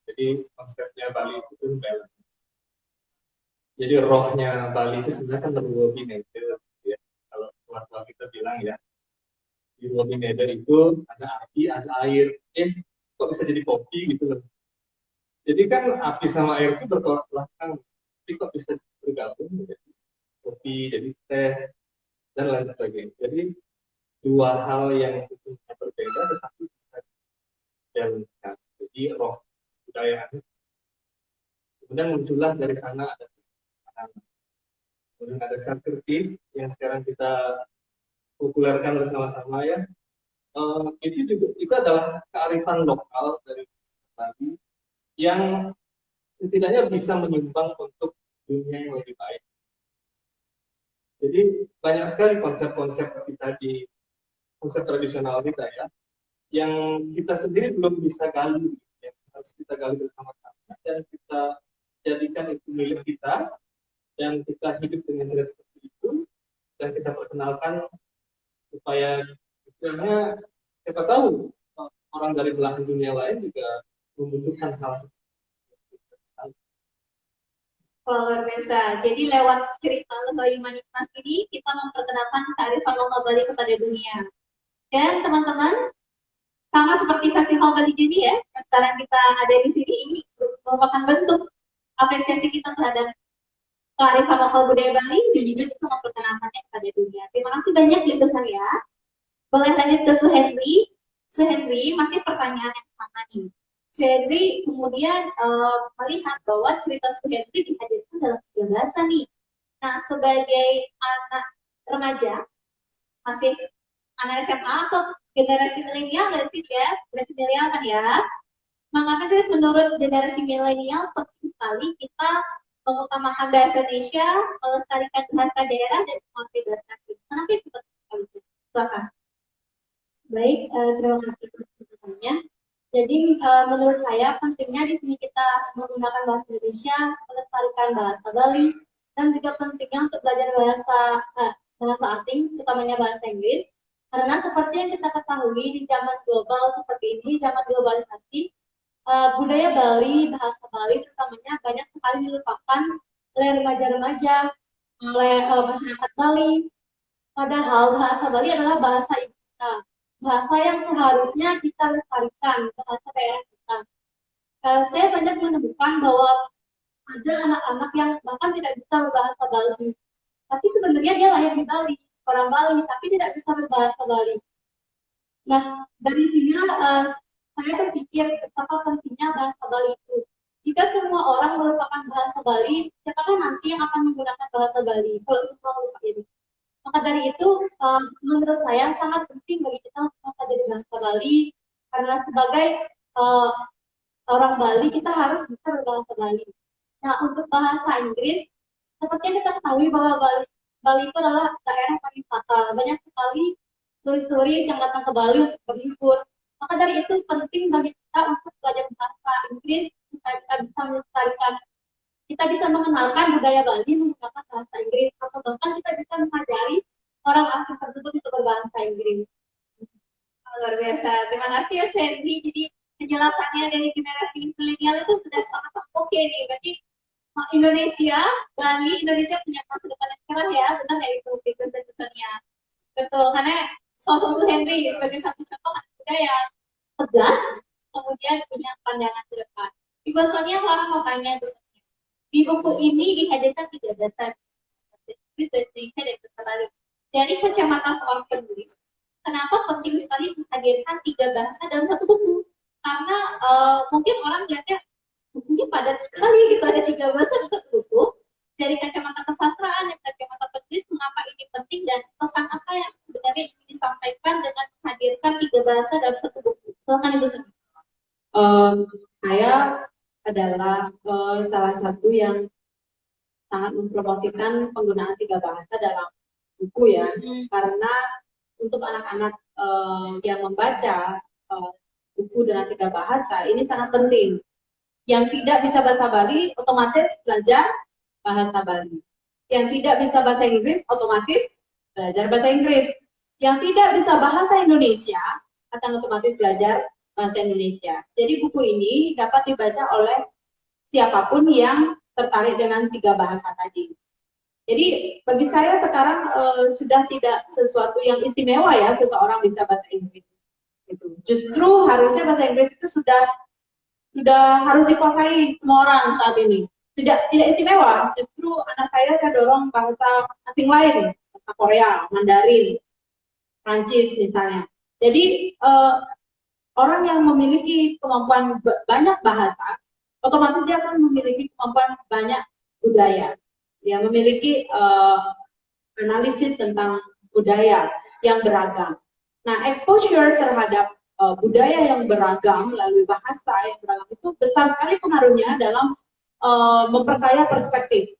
Speaker 4: Jadi konsepnya Bali itu pun balance. Jadi rohnya Bali itu sebenarnya kan lebih nature, ya. tua kita bilang ya, di Roti Medan itu ada api, ada air. Kok bisa jadi kopi gitu loh. Jadi kan api sama air itu bertolak belakang. Tapi kok bisa bergabung menjadi kopi, jadi teh, dan lain sebagainya. Jadi dua hal yang sesungguhnya berbeda tetapi bisa dijalankan. Jadi roh budaya. Kemudian muncullah dari sana ada makanan. Kemudian ada sertifikat yang sekarang kita populerkan bersama-sama ya. Itu adalah kearifan lokal dari Bali yang setidaknya bisa menyumbang untuk dunia yang lebih baik. Jadi banyak sekali konsep-konsep kita di konsep tradisional kita ya, yang kita sendiri belum bisa gali, ya. Harus kita gali bersama-sama dan kita jadikan itu milik kita dan kita hidup dengan cara seperti itu dan kita perkenalkan supaya istilahnya kita tahu orang dari belahan dunia lain juga membutuhkan hal seperti itu.
Speaker 1: Luar biasa. Jadi lewat cerita Lembawi Manikmas ini kita memperkenalkan kearifan lokal Bali kepada dunia. Dan teman-teman, sama seperti Festival Bali Juni ya, yang sekarang kita ada di sini, ini merupakan bentuk apresiasi kita terhadap kearifan lokal budaya Bali dan juga bisa memperkenalkannya kepada dunia. Terima kasih banyak ya saya. Boleh lanjut ke Su Henry. Su Henry, masih pertanyaan yang sama nih. Su Henry kemudian melihat bahwa cerita Su Henry dihadirkan dalam 3 bahasa nih. Nah, sebagai anak remaja, masih anak SMA atau generasi milenial nggak sih ya? Generasi milenial kan ya? Maka sih menurut generasi milenial penting sekali kita mengutamakan bahasa Indonesia, melestarikan bahasa daerah dan menguasai bahasa asing. Kenapa itu penting sekali? Silakan.
Speaker 3: Baik, terima kasih pertanyaannya. Jadi menurut saya pentingnya di sini kita menggunakan bahasa Indonesia, melestarikan bahasa Bali, dan juga pentingnya untuk belajar bahasa asing, utamanya bahasa Inggris. Karena seperti yang kita ketahui di zaman global seperti ini, zaman globalisasi, budaya Bali, bahasa Bali terutamanya banyak sekali dilupakan oleh remaja-remaja, oleh masyarakat Bali. Padahal bahasa Bali adalah bahasa ibu kita, bahasa yang seharusnya kita lestarikan, bahasa daerah kita. Saya banyak menemukan bahwa ada anak-anak yang bahkan tidak bisa berbahasa Bali, tapi sebenarnya dia lahir di Bali, orang Bali, tapi tidak bisa berbahasa Bali. Nah, dari sini saya berpikir betapa pentingnya bahasa Bali itu. Jika semua orang melupakan bahasa Bali, siapakah nanti yang akan menggunakan bahasa Bali? Kalau semua lupa ini. Maka dari itu, menurut saya sangat penting bagi kita untuk mempelajari bahasa Bali, karena sebagai orang Bali, kita harus bisa berbahasa Bali. Nah, untuk bahasa Inggris, seperti yang kita ketahui bahwa Bali itu adalah daerah pariwisata. Banyak sekali turis-turis yang datang ke Bali untuk berlibur. Maka dari itu penting bagi kita untuk belajar bahasa Inggris supaya kita bisa melestarikan, kita bisa mengenalkan budaya Bali menggunakan bahasa Inggris, atau bahkan kita bisa mengajari orang asing tersebut untuk berbahasa Inggris.
Speaker 1: Luar biasa. Terima kasih ya Sandy. Jadi penjelasannya dari generasi milenial itu sudah sangat oke nih. Berarti Indonesia, Bali, Indonesia punya masa depan yang cerah ya, benar ya itu tujuannya. Betul, karena sosok Su Henry sebagai satu contoh anak muda yang tegas, kemudian punya pandangan ke depan. Di bahasanya orang mau tanya itu. Di buku ini dihadirkan 3 bahasa, Inggris, bahasa Indonesia, dan bahasa Bali. Dari kacamata seorang penulis, kenapa penting sekali menghadirkan 3 bahasa dalam satu buku? Karena mungkin orang melihatnya bukunya padat sekali gitu, ada 3 bahasa dalam satu buku. Dari kacamata kesastraan dan kacamata penulis, mengapa ini penting dan pesan apa yang sebenarnya ingin disampaikan dengan menghadirkan 3 bahasa dalam satu buku? Silakan Ibu Suni.
Speaker 2: Saya adalah salah satu yang sangat mempromosikan penggunaan 3 bahasa dalam buku ya, karena untuk anak-anak yang membaca buku dengan 3 bahasa ini sangat penting. Yang tidak bisa bahasa Bali otomatis belajar bahasa Bali. Yang tidak bisa bahasa Inggris otomatis belajar bahasa Inggris. Yang tidak bisa bahasa Indonesia akan otomatis belajar bahasa Indonesia. Jadi buku ini dapat dibaca oleh siapapun yang tertarik dengan 3 bahasa tadi. Jadi bagi saya sekarang sudah tidak sesuatu yang istimewa ya seseorang bisa bahasa Inggris. Gitu. Justru harusnya bahasa Inggris itu sudah harus dikuasai semua orang saat ini. Tidak istimewa. Justru anak saya dorong bahasa asing lain, bahasa Korea, Mandarin, Prancis misalnya. Jadi orang yang memiliki kemampuan banyak bahasa, otomatis dia akan memiliki kemampuan banyak budaya. Dia memiliki analisis tentang budaya yang beragam. Nah, exposure terhadap budaya yang beragam melalui bahasa yang beragam itu besar sekali pengaruhnya dalam memperkaya perspektif.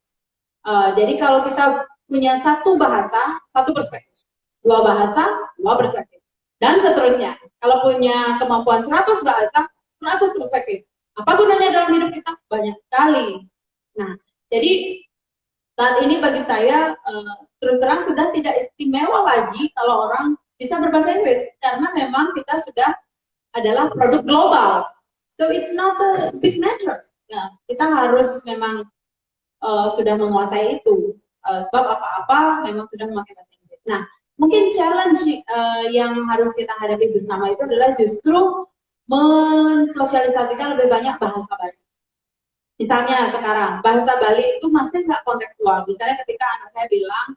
Speaker 2: Jadi kalau kita punya satu bahasa, satu perspektif. Dua bahasa, dua perspektif. Dan seterusnya. Kalau punya kemampuan 100 bahasa, 100 perspektif. Apa gunanya dalam hidup kita? Banyak sekali. Nah, jadi saat ini bagi saya terus terang sudah tidak istimewa lagi kalau orang bisa berbahasa Inggris. Karena memang kita sudah adalah produk global. So it's not a big matter. Ya, kita harus memang sudah menguasai itu. Sebab apa-apa memang sudah memakai bahasa Inggris. Nah, mungkin challenge yang harus kita hadapi bersama itu adalah justru mensosialisasikan lebih banyak bahasa Bali. Misalnya sekarang, bahasa Bali itu masih nggak kontekstual. Misalnya ketika anak saya bilang,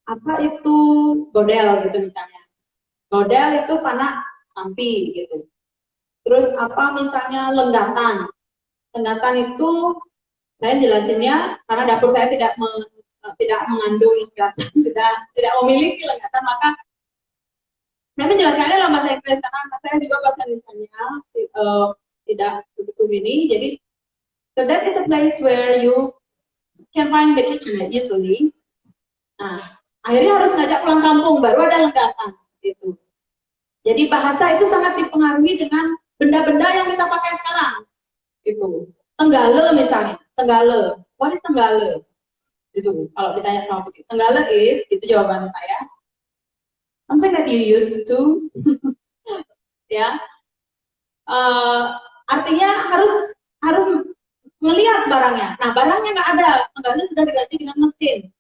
Speaker 2: apa itu godel gitu misalnya. Godel itu panak sampi gitu. Terus apa misalnya lenggatan. Lenggatan itu, saya jelasinnya, karena dapur saya tidak mengandung lenggatan, tidak memiliki lenggatan, maka saya menjelaskannya dalam bahasa Inggris, karena saya juga bahasa Indonesia tidak begitu ini. Jadi, so that is a place where you can find the kitchen usually. Nah, akhirnya harus ngajak pulang kampung, baru ada lenggatan. Gitu. Jadi bahasa itu sangat dipengaruhi dengan benda-benda yang kita pakai sekarang. Gitu. Tenggale misalnya, tenggale. What is tenggale? Itu kalau ditanya sama Putih. Tenggale is, itu jawaban saya. Something that you used to. Ya. Artinya harus melihat barangnya. Nah, barangnya nggak ada, tenggale sudah diganti dengan mesin.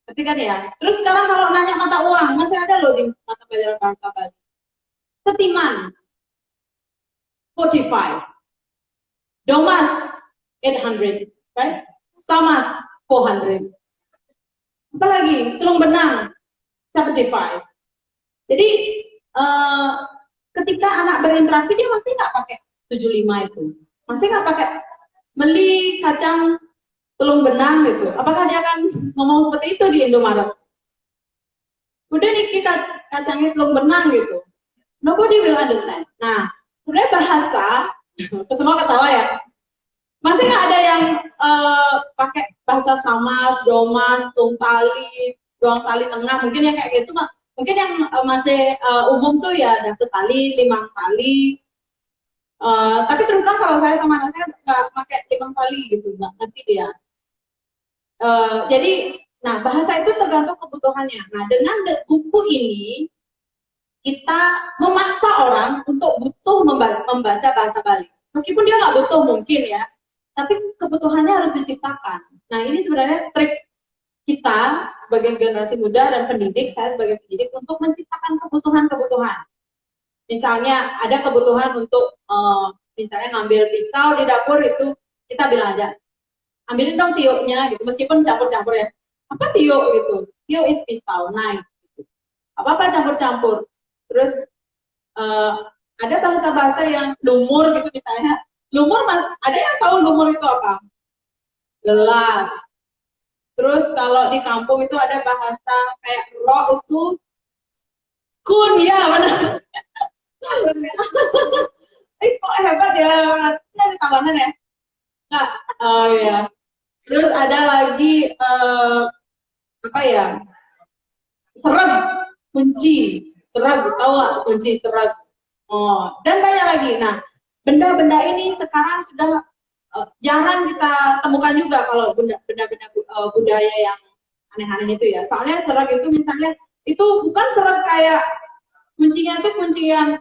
Speaker 2: Ngerti kan ya? Terus sekarang kalau nanya mata uang, masih ada loh di mata pelajaran bahasa Bali. Setiman, 45. Domas, 800. Right? Samas, 400. Apa lagi? Tulung benang, 75. Jadi, ketika anak berinteraksi, dia masih nggak pakai 75 itu. Masih nggak pakai beli kacang tulung benang gitu. Apakah dia akan ngomong seperti itu di Indomaret? Udah nih kita kacangnya tulung benang gitu. Nobody will understand. Nah, sebenarnya bahasa, semua ketawa ya. Masih nggak ada yang pakai bahasa samas, domas, tung tali, doang tali tengah, mungkin yang kayak gitu. Mungkin yang masih umum tuh ya datu tali, limang tali. Tapi terus terang kalau saya sama anak saya nggak pakai limang tali gitu, nggak ngerti dia. Jadi, nah bahasa itu tergantung kebutuhannya. Nah dengan buku ini kita memaksa orang untuk butuh membaca bahasa Bali. Meskipun dia nggak butuh mungkin ya, tapi kebutuhannya harus diciptakan. Nah ini sebenarnya trik kita sebagai generasi muda dan pendidik, saya sebagai pendidik untuk menciptakan kebutuhan-kebutuhan. Misalnya ada kebutuhan untuk misalnya ngambil pisau di dapur itu kita bilang aja, ambilin dong tiuknya gitu, meskipun campur-campur ya. Apa tiuk gitu? Tiuk is pisau, knife. Gitu. Apa-apa campur-campur. Terus ada bahasa-bahasa yang lumur gitu misalnya. Lumur, ada yang tahu lumur itu apa? Gelas. Terus kalau di kampung itu ada bahasa kayak rock itu kun, ya benar. Kok hebat ya, ini ada tambahan ya? Nah, oh ya. Terus ada lagi apa ya? Sereg, kunci, sereg, tahu nggak kunci sereg? Oh, dan banyak lagi. Nah, benda-benda ini sekarang sudah jarang kita temukan juga kalau benda-benda budaya yang aneh-aneh itu ya. Soalnya sereg itu misalnya itu bukan sereg kayak kuncinya tuh kunci yang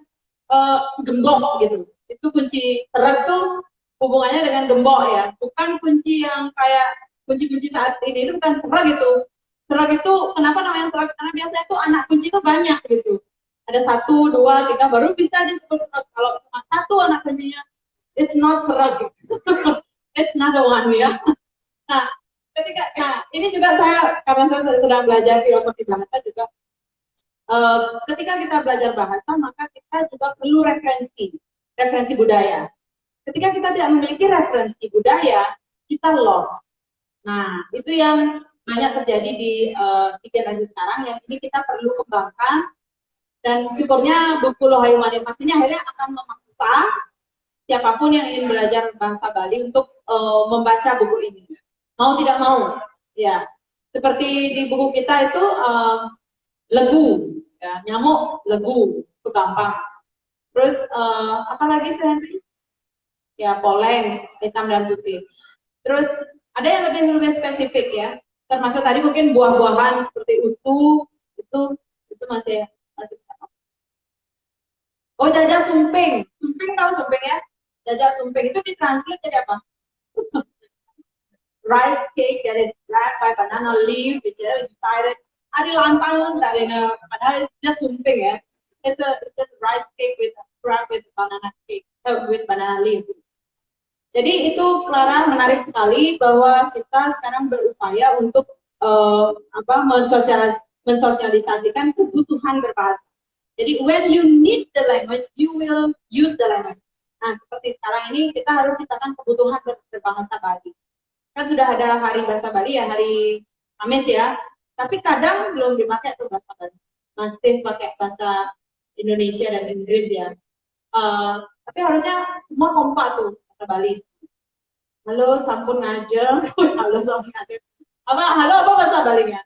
Speaker 2: gembok gitu. Itu kunci sereg tuh hubungannya dengan gembok ya, bukan kunci yang kayak kunci-kunci saat ini itu bukan serak gitu. Serak itu kenapa namanya serak? Karena biasanya tuh anak kunci itu banyak gitu. Ada 1, 2, 3 baru bisa disebut serak. Kalau cuma 1 anak kuncinya, it's not serak gitu. It's not the one ya. Nah, ini juga karena saya sedang belajar filosofi bahasa juga. Ketika kita belajar bahasa, maka kita juga perlu referensi budaya. Ketika kita tidak memiliki referensi budaya, kita lost. Nah, itu yang banyak terjadi di generasi sekarang, yang ini kita perlu kembangkan. Dan syukurnya buku Lohayu Manimas ini akhirnya akan memaksa siapapun yang ingin belajar bahasa Bali untuk membaca buku ini. Mau tidak mau, ya. Seperti di buku kita itu legu, ya, nyamuk, legu, itu gampang. Terus apa lagi sih Henry? Ya, poleng, hitam dan putih. Terus ada yang lebih spesifik ya, termasuk tadi mungkin buah-buahan seperti utu, itu masih. Oh, jajah sumping tahu sumping ya? Jajah sumping itu ditranslate jadi apa? Rice cake that is wrapped by banana leaf, which is decided. Ada lantang dari padahal itu just sumping ya. It's a rice cake wrapped with banana cake, with banana leaf. Jadi itu Clara menarik sekali bahwa kita sekarang berupaya untuk mensosialisasikan kebutuhan berbahasa. Jadi when you need the language, you will use the language. Nah, seperti sekarang ini kita harus ciptakan kebutuhan berbahasa Bali. Kan sudah ada hari bahasa Bali ya, hari Kamis ya. Tapi kadang belum dipakai tuh bahasa Bali. Masih pakai bahasa Indonesia dan Inggris ya. Tapi harusnya semua kompak tuh bahasa Bali. Halo, sampun ngajar. Halo, sampun ngajar. Halo apa bahasa Balinya?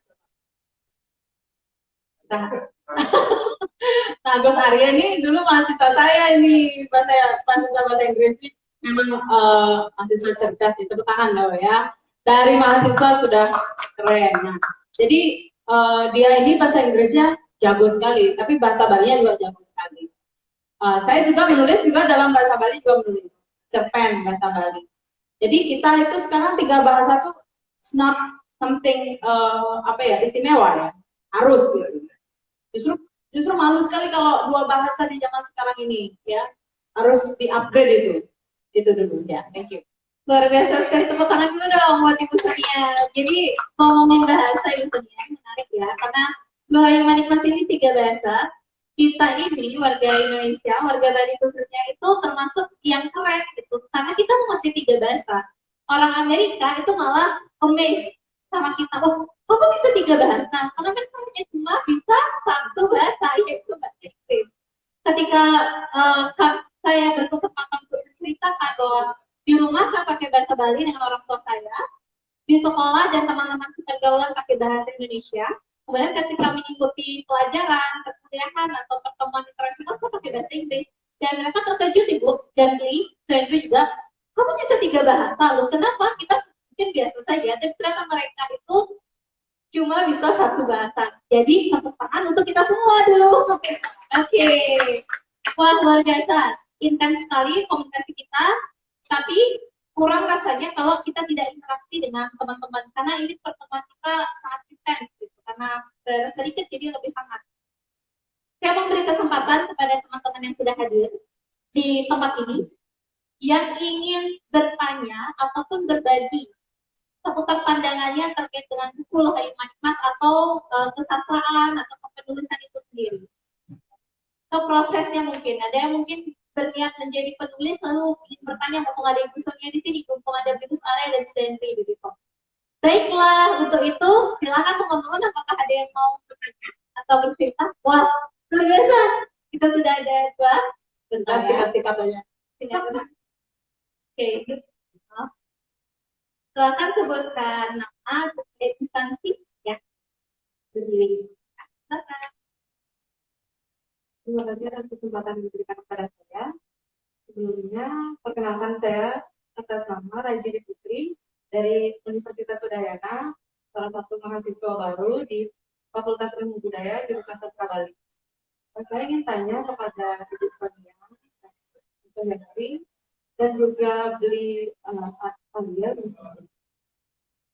Speaker 2: Nah, Gus Arya ini dulu mahasiswa saya ini mahasiswa bahasa Inggris ini memang mahasiswa cerdas, tepuk tangan loh ya. Dari mahasiswa sudah keren. Nah, jadi dia ini bahasa Inggrisnya jago sekali, tapi bahasa Balinya juga jago sekali. Saya juga menulis juga dalam bahasa Bali juga menulis cerpen bahasa Bali. Jadi kita itu sekarang 3 bahasa tuh it's not something istimewa ya, harus gitu. Justru malu sekali kalau 2 bahasa di zaman sekarang ini ya, harus di-upgrade itu dulu ya. Thank you.
Speaker 1: Luar biasa sekali, tepuk tangan dulu dong buat Ibu Sonia. Jadi ngomongin bahasa Ibu Sonia ini menarik ya, karena Lohayu Manimas ini 3 bahasa. Kita ini warga Indonesia, warga Bali khususnya itu termasuk yang keren gitu, karena kita masih 3 bahasa. Orang Amerika itu malah amazed sama kita, oh kok bisa 3 bahasa? Karena kan hanya cuma bisa 1 bahasa, yaitu bahasa Inggris. Ketika saya berkesempatan untuk menceritakan bahwa di rumah saya pakai bahasa Bali dengan orang tua saya, di sekolah dan teman-teman sepergaulan pakai bahasa Indonesia. Kemudian ketika mengikuti pelajaran, perkuliahan atau pertemuan internasional, saya pakai bahasa Inggris. Dan mereka terkejut, Ibu, dan Henry juga, kamu bisa 3 bahasa loh, kenapa? Kita mungkin biasa saja, tapi ternyata mereka itu cuma bisa 1 bahasa. Jadi, tepuk tangan untuk kita semua dulu. Oke. Wah, luar biasa. Intens sekali komunikasi kita, tapi kurang rasanya kalau kita tidak interaksi dengan teman-teman, karena ini pertemuan kita sangat intens gitu, karena sedikit jadi lebih hangat. Saya memberi kesempatan kepada teman-teman yang sudah hadir di tempat ini yang ingin bertanya ataupun berbagi seputar pandangannya terkait dengan buku Lohayu Manimas atau kesastraan atau penulisan itu sendiri. So, prosesnya mungkin ada yang mungkin berniat menjadi penulis lalu ingin bertanya mumpung ada Ibu Sonia di sini, mumpung ada Ibu Arya dan Henry begitu. Baiklah, untuk itu silakan teman-teman, apakah ada yang mau bertanya atau bercerita? Wah, luar biasa. Kita sudah ada 2. Bentar ya. Singkat aja. Oke. Silakan sebutkan nama, instansi ya. Berdiri. Silakan.
Speaker 5: Terima kasih atas kesempatan yang diberikan kepada saya. Sebelumnya, perkenalkan saya atas nama Rajini Putri dari Universitas Udayana, salah satu mahasiswa baru di Fakultas Ilmu Budaya jurusan Sastra Bali. Saya ingin tanya kepada Ibu Sonia, Ibu Henry, dan juga Beli Alia.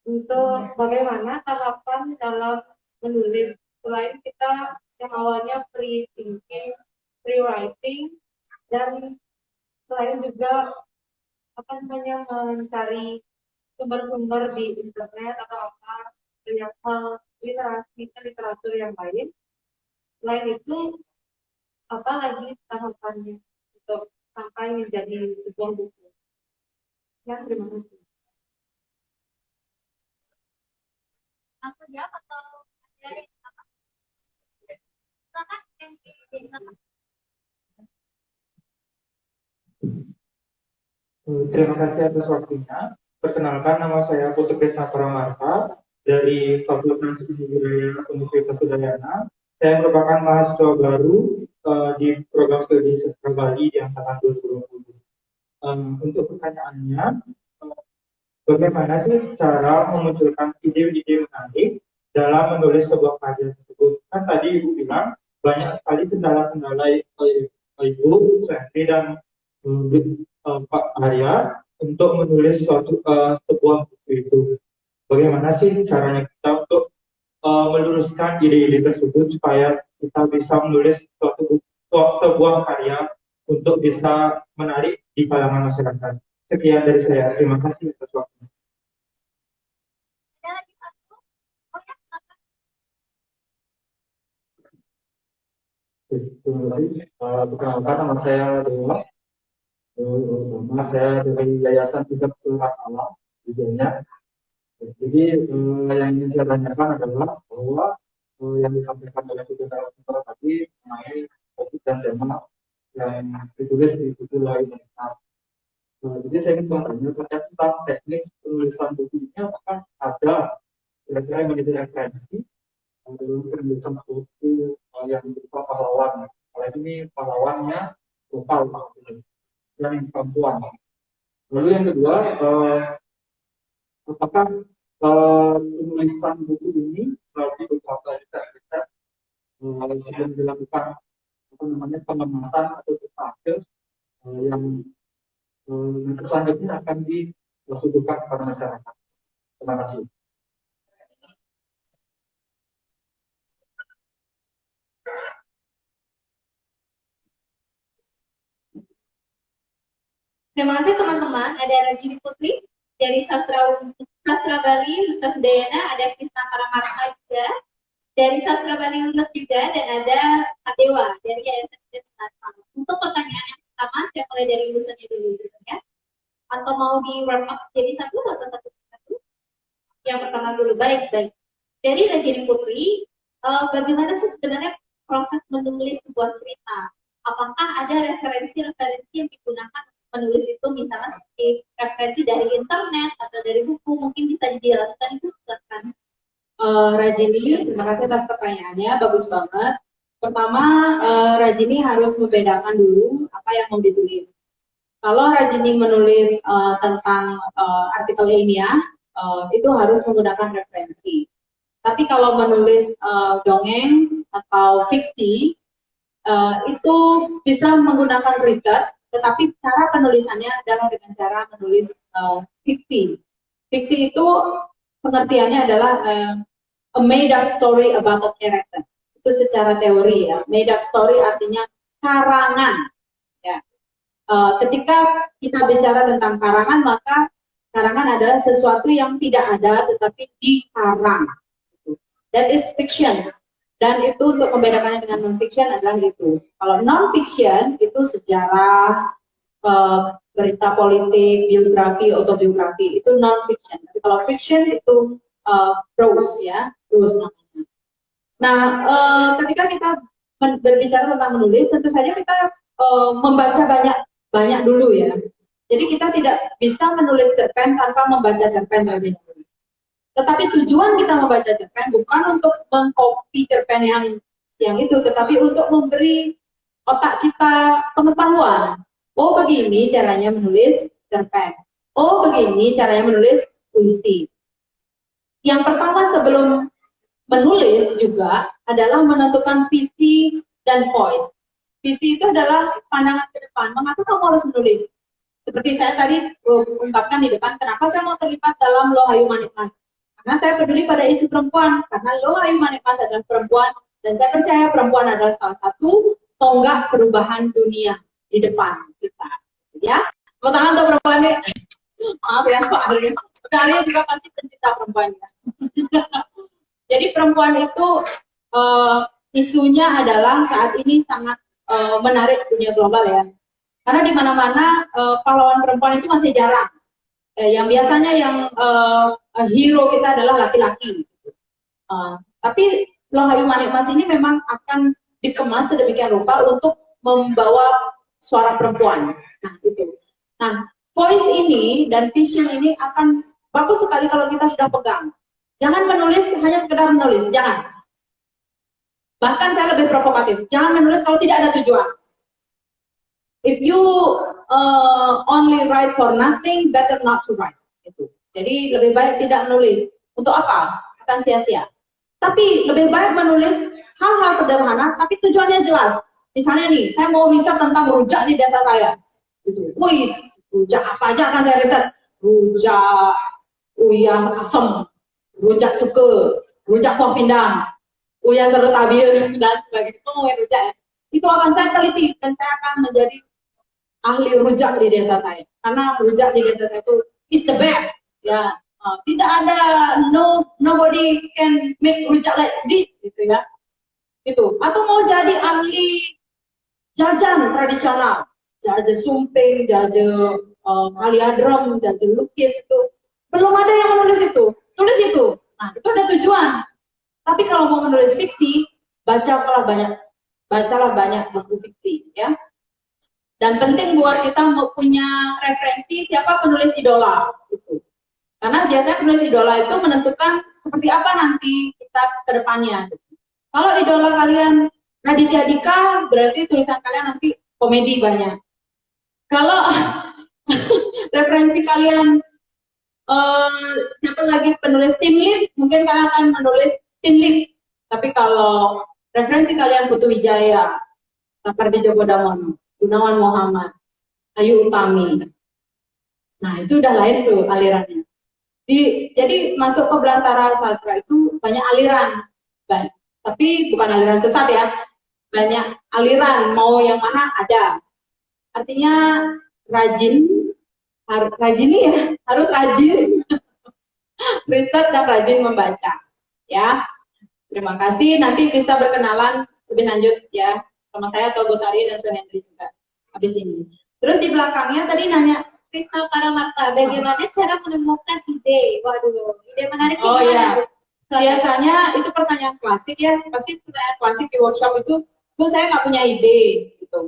Speaker 5: untuk bagaimana tahapan dalam menulis. Selain kita yang awalnya pre-thinking, pre-writing, dan selain juga apa namanya mencari sumber-sumber di internet atau apa banyak hal literasi literatur yang lain. Selain itu, apa lagi tahapannya untuk sampai menjadi sebuah buku? Ya, terima kasih.
Speaker 1: Aku jawab atau dari apa? Silakan, silakan.
Speaker 6: Terima kasih atas waktunya. Perkenalkan, nama saya Putu Krisna Paramarta dari Fakultas Ilmu Budaya Universitas Udayana. Saya merupakan mahasiswa baru di program studi sastra Bali di angkatan 2020. Untuk pertanyaannya, bagaimana sih cara memunculkan ide-ide menarik dalam menulis sebuah karya tersebut? Kan tadi Ibu bilang banyak sekali kendala-kendala Ibu, Sendri, dan Pak Arya untuk menulis sebuah buku itu. Bagaimana sih caranya kita untuk meluruskan ide-ide tersebut supaya kita bisa menulis sebuah karya untuk bisa menarik di kalangan masyarakat. Sekian dari saya. Terima kasih atas waktunya.
Speaker 1: Ada lagi satu? Oh ya, silakan.
Speaker 6: Terima kasih. Perkenalkan, nama saya Dewa. Nama saya dari Yayasan Tidak Surat Alam, tujuannya. Jadi yang ingin saya tanyakan adalah bahwa yang disampaikan oleh Ibu Narasumber tadi mengenai topik dan tema yang ditulis di buku Loyalitas. Jadi saya ingin bertanya terkait tentang teknis penulisan buku ini, apakah ada kira-kira yang menjadi referensi dalam penulisan buku yang berupa pahlawan. Kalau ini pahlawannya lokal, yang perempuan. Lalu yang kedua, apakah penulisan buku ini melalui beberapa riset sudah dilakukan pengemasan atau tampil yang selanjutnya akan disuguhkan kepada masyarakat. Terima kasih.
Speaker 1: Terima kasih teman-teman. Ada Rajini Putri dari Sastra Bali Universitas Udayana, ada Krisna Paramarta juga dari Sastra Bali Universitas juga, dan ada Adewa dari Yayasan Tidak Surat Alam. Untuk pertanyaan yang pertama, saya mulai dari lulusannya dulu ya. Atau mau di wrap up jadi satu atau satu? Yang pertama dulu. Baik. Dari Rajini Putri, bagaimana sih sebenarnya proses menulis sebuah cerita? Apakah ada referensi yang digunakan menulis itu, misalnya seperti referensi dari internet atau dari buku? Mungkin bisa dijelaskan itu, silakan.
Speaker 2: Rajini, terima kasih atas pertanyaannya, bagus banget. Pertama, Rajini harus membedakan dulu apa yang mau ditulis. Kalau Rajini menulis tentang artikel ilmiah, itu harus menggunakan referensi. Tapi kalau menulis dongeng atau fiksi, itu bisa menggunakan riset, tetapi cara penulisannya adalah dengan cara menulis fiksi. Fiksi itu pengertiannya adalah a made up story about a character. Itu secara teori ya. Made up story artinya karangan. Ya. Ketika kita bicara tentang karangan, maka karangan adalah sesuatu yang tidak ada tetapi dikarang. That is fiction. Dan itu untuk membedakannya dengan non-fiction adalah itu. Kalau non-fiction itu sejarah, berita politik, biografi, autobiografi, itu non-fiction. Tapi kalau fiction itu prose ya, prose namanya. Nah, ketika kita berbicara tentang menulis, tentu saja kita membaca banyak dulu ya. Jadi kita tidak bisa menulis cerpen tanpa membaca cerpen terlebih dahulu. Tetapi tujuan kita membaca cerpen bukan untuk mengcopy cerpen yang itu, tetapi untuk memberi otak kita pengetahuan. Oh, begini caranya menulis cerpen. Oh, begini caranya menulis puisi. Yang pertama sebelum menulis juga adalah menentukan visi dan voice. Visi itu adalah pandangan ke depan. Mengapa kamu harus menulis? Seperti saya tadi ungkapkan di depan, kenapa saya mau terlibat dalam Lohayu Manik Mas? Karena saya peduli pada isu perempuan, karena Lohayu Manikmas adalah perempuan, dan saya percaya perempuan adalah salah satu tonggak perubahan dunia di depan kita. Ya, tepuk tangan untuk perempuan nih. Maaf ya Pak Arya. Pak Arya juga pasti pencinta perempuan ya. Jadi perempuan itu isunya adalah saat ini sangat menarik dunia global ya. Karena di mana-mana pahlawan perempuan itu masih jarang. Yang biasanya yang hero kita adalah laki-laki. Tapi Lohayu Manikmas ini memang akan dikemas sedemikian rupa untuk membawa suara perempuan. Nah, itu. Nah, voice ini dan vision ini akan bagus sekali kalau kita sudah pegang. Jangan menulis hanya sekedar menulis, jangan. Bahkan saya lebih provokatif, jangan menulis kalau tidak ada tujuan. If you only write for nothing, better not to write. Gitu. Jadi lebih baik tidak menulis. Untuk apa? Akan sia-sia. Tapi lebih baik menulis hal-hal sederhana, tapi tujuannya jelas. Misalnya nih, saya mau riset tentang rujak di desa saya. Gitu. Wih, rujak apa aja akan saya riset? Rujak uyah asem, rujak cuke, rujak kuah pindang, uyah serut abil, dan sebagainya. Itu mau rujak ya. Itu akan saya teliti, dan saya akan menjadi ahli rujak di desa saya. Karena rujak di desa saya itu is the best. Ya, tidak ada nobody can make rujak like this, gitu ya. Itu. Atau mau jadi ahli jajan tradisional, jajan sumping, jajan kaliadrem, jajan lukis itu. Belum ada yang menulis itu. Tulis itu. Nah, itu ada tujuan. Tapi kalau mau menulis fiksi, bacalah banyak buku fiksi, ya. Dan penting buat kita punya referensi siapa penulis idola. Gitu. Karena biasanya penulis idola itu menentukan seperti apa nanti kita ke depannya. Gitu. Kalau idola kalian Raditya Dika, berarti tulisan kalian nanti komedi banyak. Kalau referensi kalian siapa lagi penulis tim lead, mungkin kalian akan menulis tim lead. Tapi kalau referensi kalian Putu Wijaya, Sapardi Djoko Damono, Gunawan Muhammad, Ayu Utami. Nah, itu udah lain tuh alirannya. Jadi masuk ke belantara sastra itu banyak aliran. Tapi bukan aliran sesat ya. Banyak aliran, mau yang mana ada. Artinya rajin ya, harus rajin. Riset dan rajin membaca. Ya. Terima kasih, nanti bisa berkenalan lebih lanjut ya. Sama saya Togosari dan Suhendri juga habis ini. Terus di belakangnya tadi nanya
Speaker 1: Krisna Paramarta, bagaimana cara menemukan ide? Waduh, ide menarik.
Speaker 2: Oh iya, biasanya itu pertanyaan klasik ya, pasti pertanyaan klasik di workshop itu, Bu saya nggak punya ide, gitu.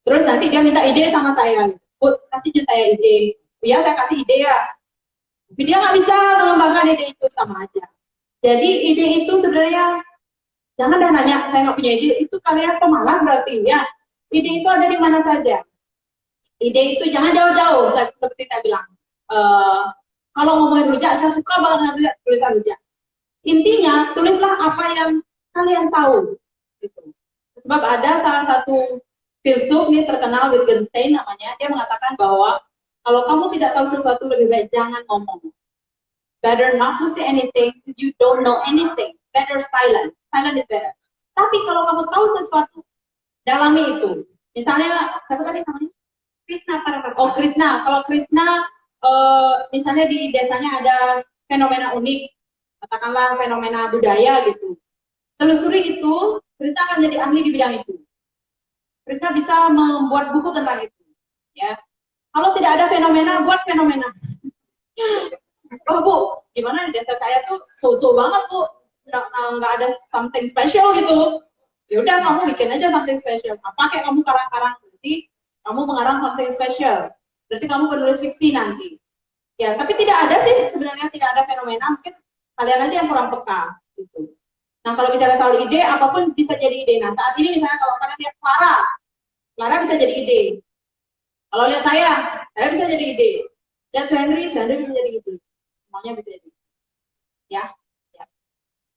Speaker 2: Terus nanti dia minta ide sama saya, Bu kasih saya ide, ya saya kasih ide ya. Tapi dia nggak bisa mengembangkan ide itu, sama aja. Jadi ide itu sebenarnya jangan dah nanya, saya nggak punya ide, itu kalian pemalas berarti ya. Ide itu ada di mana saja. Ide itu jangan jauh-jauh, seperti saya bilang. Kalau ngomongin rujak, saya suka banget dengan tulisan rujak. Intinya, tulislah apa yang kalian tahu. Gitu. Sebab ada salah satu filsuf nih terkenal, Wittgenstein namanya, dia mengatakan bahwa kalau kamu tidak tahu sesuatu lebih baik jangan ngomong. Better not to say anything if you don't know anything. Better silent. Silent is better. Tapi kalau kamu tahu sesuatu, dalami itu. Misalnya, siapa tadi namanya?
Speaker 1: Krisna Paramarta.
Speaker 2: Oh, Krisna. Kalau Krisna, misalnya di desanya ada fenomena unik, katakanlah fenomena budaya gitu. Telusuri itu, Krisna akan jadi ahli di bidang itu. Krisna bisa membuat buku tentang itu. Ya. Kalau tidak ada fenomena, buat fenomena. Oh Bu, gimana di desa saya tuh so-so banget tuh, nggak ada something special gitu. Ya udah kamu bikin aja something special. Apa kayak kamu karang-karang, berarti kamu mengarang something special. Berarti kamu penulis fiksi nanti. Ya, tapi tidak ada sih sebenarnya, tidak ada fenomena. Mungkin kalian aja yang kurang peka. Gitu. Nah kalau bicara soal ide, apapun bisa jadi ide. Nah saat ini misalnya kalau kalian lihat Clara bisa jadi ide. Kalau lihat saya bisa jadi ide. Lihat Suhendri bisa jadi ide. Semuanya bisa jadi. Ya.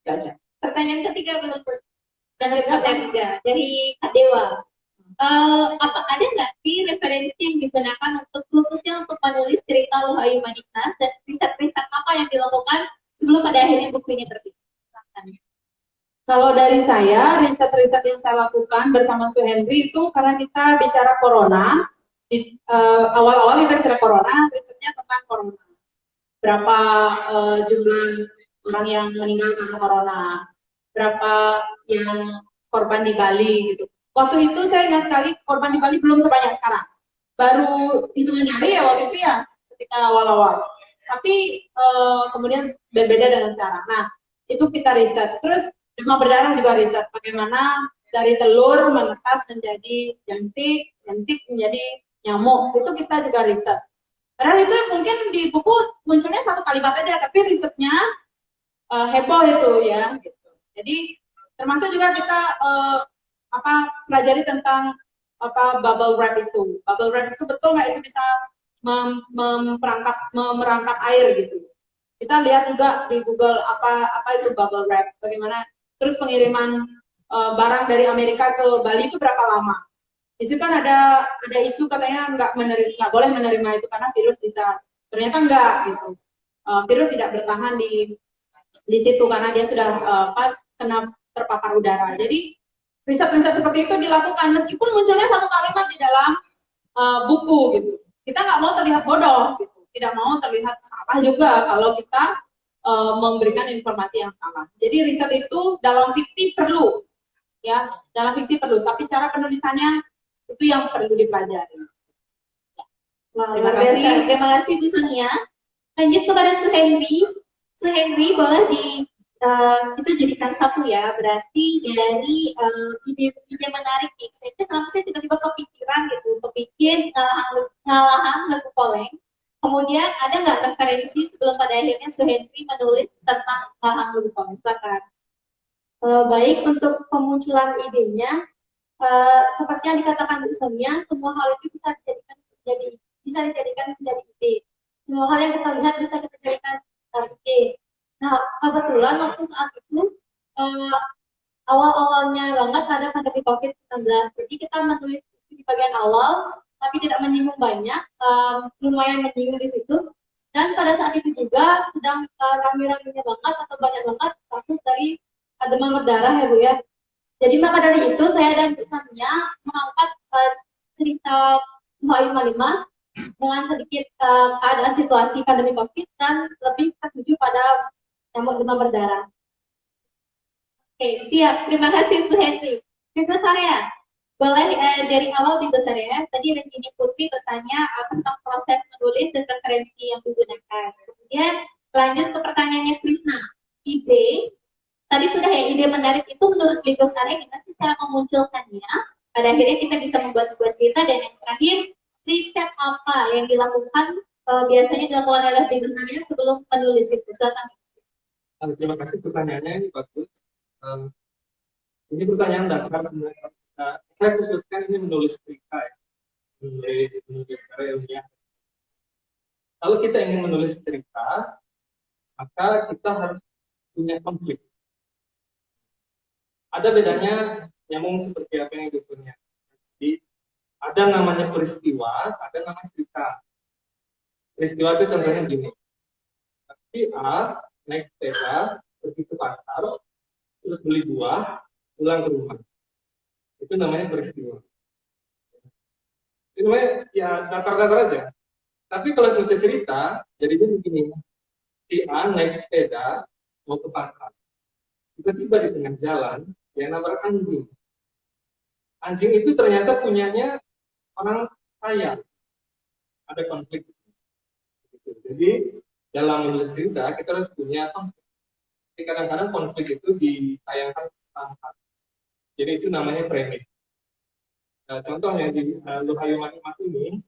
Speaker 2: Itu aja.
Speaker 1: Pertanyaan ketiga dari Kak Dewa. Apa ada nggak sih referensi yang digunakan untuk khususnya untuk menulis cerita Lohayu Manikmas dan riset-riset apa yang dilakukan sebelum pada akhirnya buku ini terbit.
Speaker 2: Kalau dari saya, riset-riset yang saya lakukan bersama Su Henry itu karena kita bicara corona, awal-awal kita bicara corona, risetnya tentang corona. Berapa jumlah orang yang meninggal karena corona, berapa yang korban di Bali gitu. Waktu itu saya ingat sekali korban di Bali belum sebanyak sekarang. Baru hitungan hari ya waktu itu ya, ketika awal-awal. Tapi kemudian berbeda dengan sekarang. Nah, itu kita riset. Terus demam berdarah juga riset. Bagaimana dari telur menetas menjadi jantik, jantik menjadi nyamuk. Itu kita juga riset. Padahal itu mungkin di buku munculnya satu kalimat aja, tapi risetnya heboh itu ya. Gitu. Jadi termasuk juga kita pelajari tentang bubble wrap itu. Bubble wrap itu betul nggak itu bisa merangkap air gitu. Kita lihat juga di Google apa itu bubble wrap, bagaimana terus pengiriman barang dari Amerika ke Bali itu berapa lama. Di situ kan ada isu katanya nggak boleh menerima itu karena virus bisa, ternyata enggak gitu. Virus tidak bertahan di situ karena dia sudah kena terpapar udara. Jadi riset-riset seperti itu dilakukan meskipun munculnya satu kalimat di dalam buku gitu. Kita nggak mau terlihat bodoh gitu. Tidak mau terlihat salah juga kalau kita memberikan informasi yang salah. Jadi riset itu dalam fiksi perlu, ya, dalam fiksi perlu. Tapi cara penulisannya itu yang perlu dipelajari.
Speaker 1: Wah, terima kasih Bu Sonia. Lanjut kepada Su Henry. Su Henry boleh kita jadikan satu ya. Berarti dari ide menarik nih. Kenapa saya tiba-tiba kepikiran gitu untuk bikin ngalahan lagu poleng. Kemudian ada nggak referensi sebelum pada akhirnya Su Henry menulis tentang ngalahan lagu poleng? Silakan.
Speaker 3: Baik, untuk pemunculan idenya, seperti yang dikatakan Bu Sonia, semua hal itu bisa dijadikan menjadi ide. Semua hal yang kita lihat bisa kita jadikan ide. Nah, kebetulan waktu saat itu awal-awalnya banget ada pandemi COVID-19. Jadi kita menulis di bagian awal, tapi tidak menyinggung banyak, lumayan menyinggung di situ. Dan pada saat itu juga sedang rame-ramenya banget atau banyak banget kasus dari demam berdarah ya Bu ya. Jadi maka dari itu saya dan Bu Sonia mengangkat cerita Mbak Mas dengan sedikit keadaan situasi pandemi COVID dan lebih tertuju pada nyamuk demam berdarah.
Speaker 1: Oke, siap. Terima kasih Su Henry. Bigo Sarya, boleh dari awal Bigo Sarya. Tadi Regina Putri bertanya tentang proses menulis dan referensi yang digunakan. Kemudian lanjut ke pertanyaannya Krisna. Ide, tadi sudah ya, ide menarik itu menurut Bigo Sarya gimana sih cara memunculkannya? Pada akhirnya kita bisa membuat sebuah cerita, dan yang terakhir, riset apa yang dilakukan biasanya dilakukan oleh Bigo Sarya sebelum menulis itu? Silakan.
Speaker 4: Terima kasih, pertanyaannya ini bagus. Ini pertanyaan dasar sebenarnya. Saya khususkan ini menulis cerita, ya. menulis karya ilmiah. Kalau kita ingin menulis cerita, maka kita harus punya konflik. Ada bedanya nyambung seperti apa yang diukurnya. Jadi ada namanya peristiwa, ada namanya cerita. Peristiwa itu contohnya gini. Si A naik sepeda pergi ke pasar, terus beli buah, pulang ke rumah. Itu namanya peristiwa. Itu namanya ya datar-datar aja. Tapi kalau sudah cerita, jadinya begini. Si A naik sepeda mau ke pasar. Tiba-tiba di tengah jalan, dia nabrak anjing. Anjing itu ternyata punyanya orang kaya. Ada konflik. Jadi dalam menulis cerita kita harus punya konflik. Jadi kadang-kadang konflik itu ditayangkan tanpa. Jadi itu namanya premis. Nah, contohnya di Luhayu Manik Mas ini,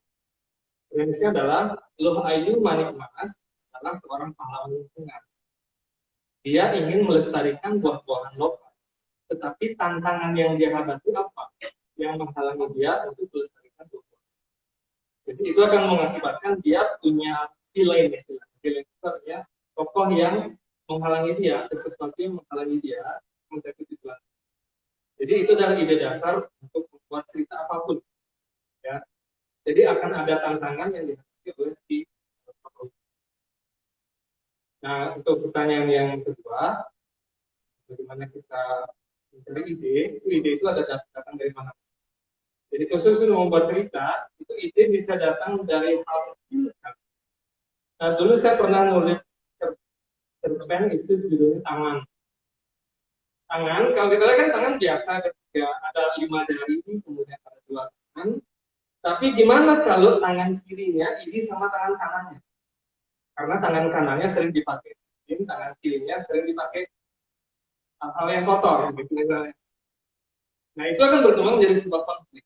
Speaker 4: premisnya adalah Luhayu Manik Mas adalah seorang pahlawan lingkungan. Dia ingin melestarikan buah-buahan lokal, tetapi tantangan yang dia hadapi apa? Yang menghalangi dia untuk melestarikan buah-buahan. Jadi itu akan mengakibatkan dia punya villain istilahnya. Villain itu artinya tokoh yang menghalangi dia, sesuatu yang menghalangi dia mencapai tujuan. Jadi itu adalah ide dasar untuk membuat cerita apapun. Ya. Jadi akan ada tantangan yang dihadapi oleh si tokoh. Nah, untuk pertanyaan yang kedua, bagaimana kita mencari ide? Ide itu ada datang dari mana? Jadi khusus untuk membuat cerita, itu ide bisa datang dari hal kecil. Nah, dulu saya pernah nulis cerpen itu judulnya Tangan. Tangan, kalau kita lihat kan tangan biasa, ketika ada 5 jari, kemudian ada 2 tangan. Tapi gimana kalau tangan kirinya ini sama tangan kanannya? Karena tangan kanannya sering dipakai, tangan kirinya sering dipakai hal-hal yang kotor, gitu misalnya. Nah, itu akan berkembang menjadi sebuah konflik.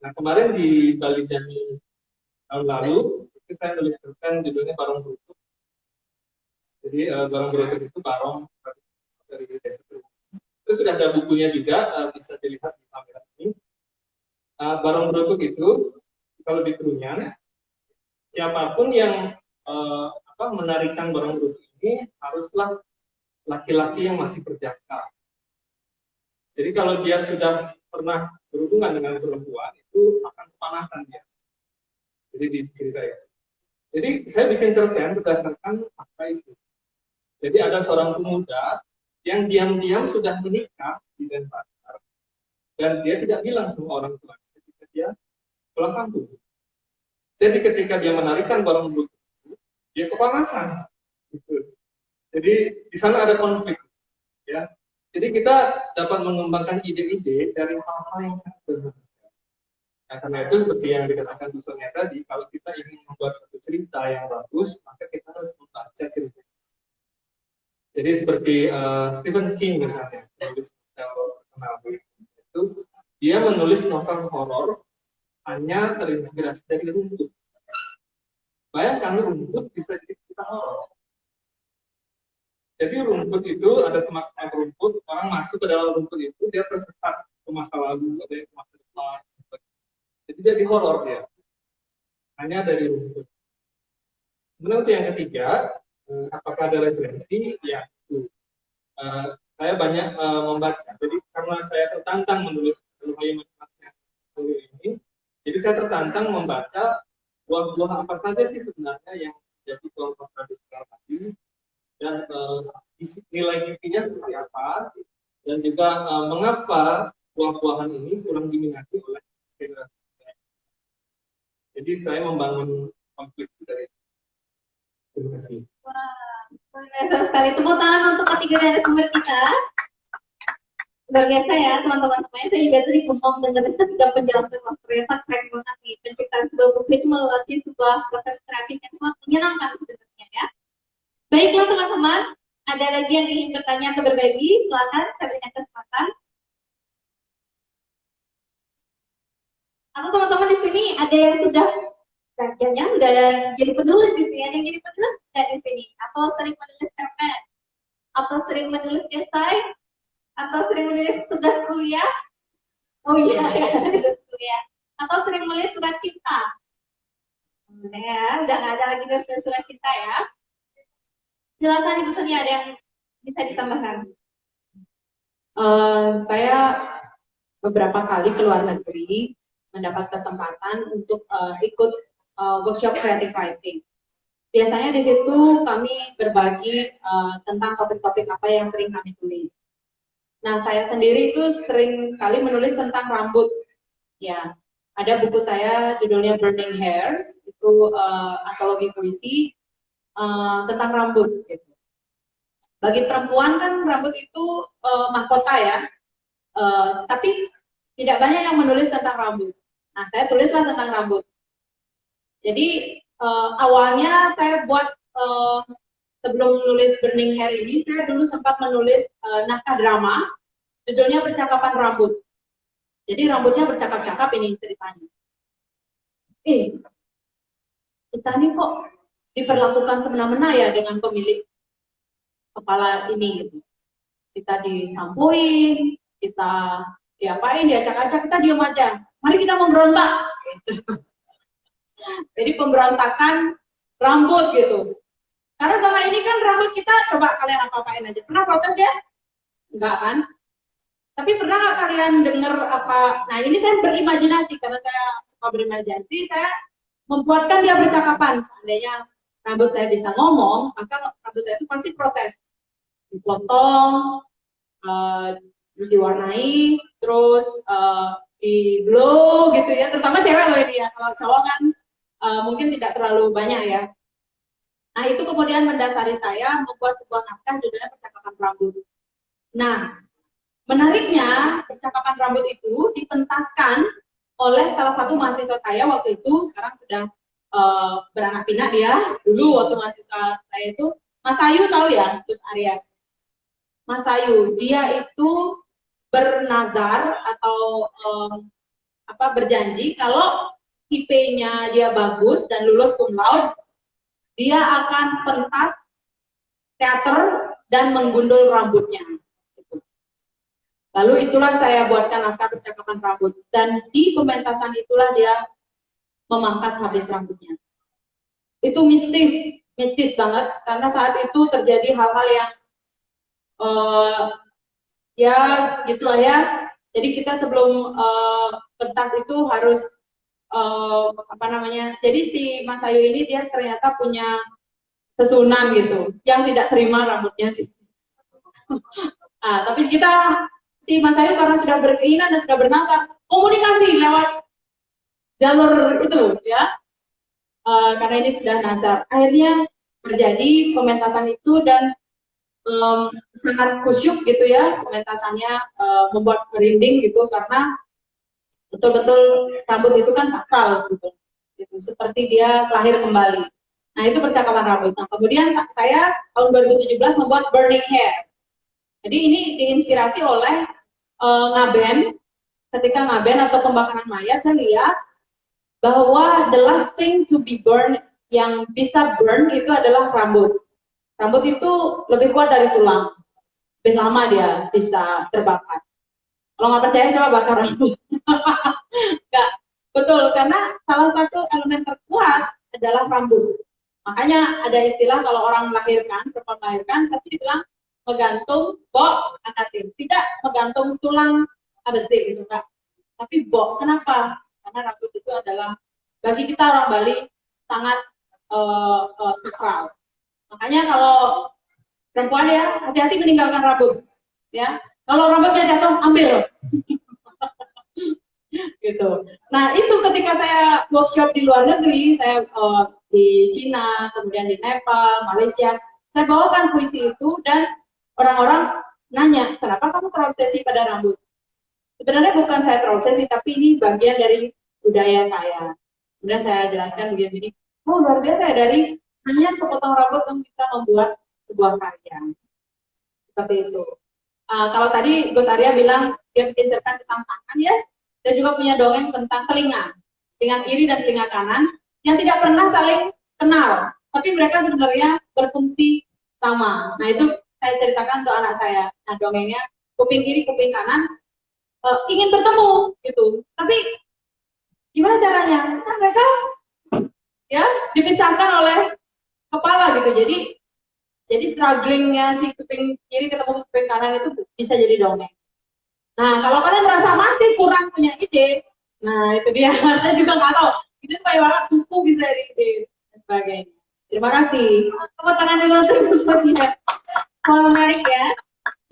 Speaker 4: Nah, kemarin di Bali Jani tahun lalu, itu saya nulis cerpen judulnya Barong Berutuk. Jadi, Barong Berutuk itu barong dari desa itu. Itu sudah ada bukunya juga, bisa dilihat di kamera ini. Barong Berutuk itu, kalau di Trunyan, siapapun yang menarikan barong berutuk ini haruslah laki-laki yang masih berjaka. Jadi kalau dia sudah pernah berhubungan dengan perempuan, itu akan kepanasan dia. Jadi diceritain. Jadi saya bikin cerpen berdasarkan apa itu. Jadi ada seorang pemuda yang diam-diam sudah menikah di Denpasar, dan dia tidak bilang sama orang tua ketika dia pulang kampung. Jadi ketika dia menarikan barang berutuk, dia kepanasan. Gitu. Jadi di sana ada konflik, ya. Jadi kita dapat mengembangkan ide-ide dari hal-hal yang sangat sederhana. Nah, karena itu seperti yang dikatakan Bu Sonia tadi, kalau kita ingin membuat satu cerita yang bagus, maka kita harus membaca cerita. Jadi seperti Stephen King misalnya, penulis novel terkenal itu, dia menulis novel horor hanya terinspirasi dari rumput. Bayangkan rumput bisa jadi cerita horor. Jadi rumput itu ada semak rumput, orang masuk ke dalam rumput itu, dia tersesat ke masa lalu, ada yang ke masa depan. Jadi jadi horor dia, hanya dari rumput. Kemudian untuk yang ketiga, apakah ada referensi? Ya, itu. Saya banyak membaca. Jadi karena saya tertantang menulis ini, jadi saya tertantang membaca buah-buah apa saja sih sebenarnya yang jadi kelompok tradisional tadi, dan nilai gizinya seperti apa, dan juga mengapa buah-buahan ini kurang diminati oleh generasi. Jadi saya membangun konflik dari itu. Terima kasih.
Speaker 1: Wah, luar biasa sekali. Tepuk tangan untuk ketiga narasumber kita. Luar biasa ya teman-teman semuanya. Saya juga tadi ngomong dengan ketiga penjelasan Mas Reza, keren banget nih. Penciptaan sebuah buku itu melalui sebuah proses kreatif yang sangat menyenangkan sebenarnya ya. Baiklah teman-teman, ada lagi yang ingin bertanya atau berbagi? Silakan, saya berikan kesempatan. Atau teman-teman di sini ada yang sudah bacanya, sudah jadi penulis di sini, ada yang jadi penulis nggak di sini? Atau sering menulis cerpen? Atau sering menulis esai? Atau sering menulis tugas kuliah? Oh iya, tugas kuliah. Atau sering menulis surat cinta? Ya, udah nggak ada lagi nulis surat cinta ya. Silakan Ibu Sonia, ada yang bisa ditambahkan?
Speaker 2: Saya beberapa kali ke luar negeri mendapat kesempatan untuk ikut workshop creative writing. Biasanya di situ kami berbagi tentang topik-topik apa yang sering kami tulis. Nah, saya sendiri itu sering sekali menulis tentang rambut. Ya, ada buku saya judulnya Burning Hair, itu antologi puisi tentang rambut. Gitu. Bagi perempuan kan rambut itu mahkota ya, tapi tidak banyak yang menulis tentang rambut. Nah, saya tulislah tentang rambut. Jadi awalnya saya buat sebelum menulis Burning Hair ini, saya dulu sempat menulis naskah drama, judulnya Percakapan Rambut. Jadi rambutnya bercakap-cakap ini ceritanya. Kita ini kok diperlakukan semena-mena ya dengan pemilik kepala ini gitu. Kita disampuin, kita diapain, diacak-acak, kita diam aja. Mari kita memberontak. Gitu. Jadi pemberontakan rambut gitu. Karena sama ini kan rambut kita, coba kalian apa-apain aja. Pernah protes dia? Enggak kan? Tapi pernah nggak kalian dengar apa? Nah ini saya berimajinasi, karena saya suka berimajinasi, saya membuatkan dia bercakapan. Seandainya rambut saya bisa ngomong, maka rambut saya itu pasti protes. Dipotong, terus diwarnai, terus di blow gitu ya, terutama cewek loh ini ya, kalau cowok kan mungkin tidak terlalu banyak ya. Nah itu kemudian mendasari saya membuat sebuah naskah judulnya Percakapan Rambut. Nah menariknya percakapan rambut itu dipentaskan oleh salah satu mahasiswa saya waktu itu, sekarang sudah beranak pinak dia. Dulu waktu mahasiswa saya itu, Mas Ayu tahu ya, Gus Arya. Mas Ayu, dia itu bernazar atau berjanji kalau IP-nya dia bagus dan lulus cum laude, dia akan pentas teater dan menggundul rambutnya. Lalu itulah saya buatkan naskah Percakapan Rambut, dan di pementasan itulah dia memangkas habis rambutnya. Itu mistis banget, karena saat itu terjadi hal-hal yang ya gitulah ya. Jadi kita sebelum pentas itu harus jadi si Mas Ayu ini dia ternyata punya sesunan gitu, yang tidak terima rambutnya gitu. Tapi kita, si Mas Ayu karena sudah berkeinginan dan sudah bernazar, komunikasi lewat jalur itu ya, karena ini sudah nazar. Akhirnya terjadi pementasan itu dan sangat kusyuk gitu ya, pementasannya membuat merinding gitu, karena betul-betul rambut itu kan sakral gitu, seperti dia lahir kembali. Nah itu Percakapan Rambut. Nah kemudian saya tahun 2017 membuat Burning Hair. Jadi ini diinspirasi oleh ngaben. Ketika ngaben atau pembakaran mayat, saya lihat bahwa the last thing to be burned, yang bisa burn itu adalah rambut. Rambut itu lebih kuat dari tulang, lebih lama dia bisa terbakar. Kalau nggak percaya coba bakar rambut. Nggak, betul, karena salah satu elemen terkuat adalah rambut. Makanya ada istilah kalau orang melahirkan, perempuan melahirkan, pasti dibilang menggantung bok akatin, tidak menggantung tulang abesi gitu Kak. Tapi bok, kenapa? Karena rambut itu adalah bagi kita orang Bali sangat sakral. Makanya kalau perempuan ya hati-hati meninggalkan rambut, ya. Kalau rambutnya jatuh ambil. Gitu. Nah itu ketika saya workshop di luar negeri, saya di Cina, kemudian di Nepal, Malaysia, saya bawakan puisi itu dan orang-orang nanya, kenapa kamu terobsesi pada rambut? Sebenarnya bukan saya terobsesi, tapi ini bagian dari budaya saya. Kemudian saya jelaskan begini, oh luar biasa ya, dari hanya sepotong rambut yang bisa membuat sebuah karya. Seperti itu. Kalau tadi Gus Arya bilang dia bikin cerpen tentang tangan ya, saya juga punya dongeng tentang telinga kiri dan telinga kanan yang tidak pernah saling kenal, tapi mereka sebenarnya berfungsi sama. Nah itu saya ceritakan untuk anak saya. Nah dongengnya kuping kiri, kuping kanan ingin bertemu gitu, tapi gimana caranya? Kan mereka ya dipisahkan oleh kepala gitu. Jadi strugglingnya si kuping kiri ketemu kuping kanan itu bisa jadi dongeng. Nah kalau kalian merasa masih kurang punya ide, nah itu dia. Saya juga nggak tahu. Itu supaya banget buku bisa jadi ide dan sebagainya. Terima kasih.
Speaker 3: Tepuk tangan dulu untuk semuanya. Menarik ya.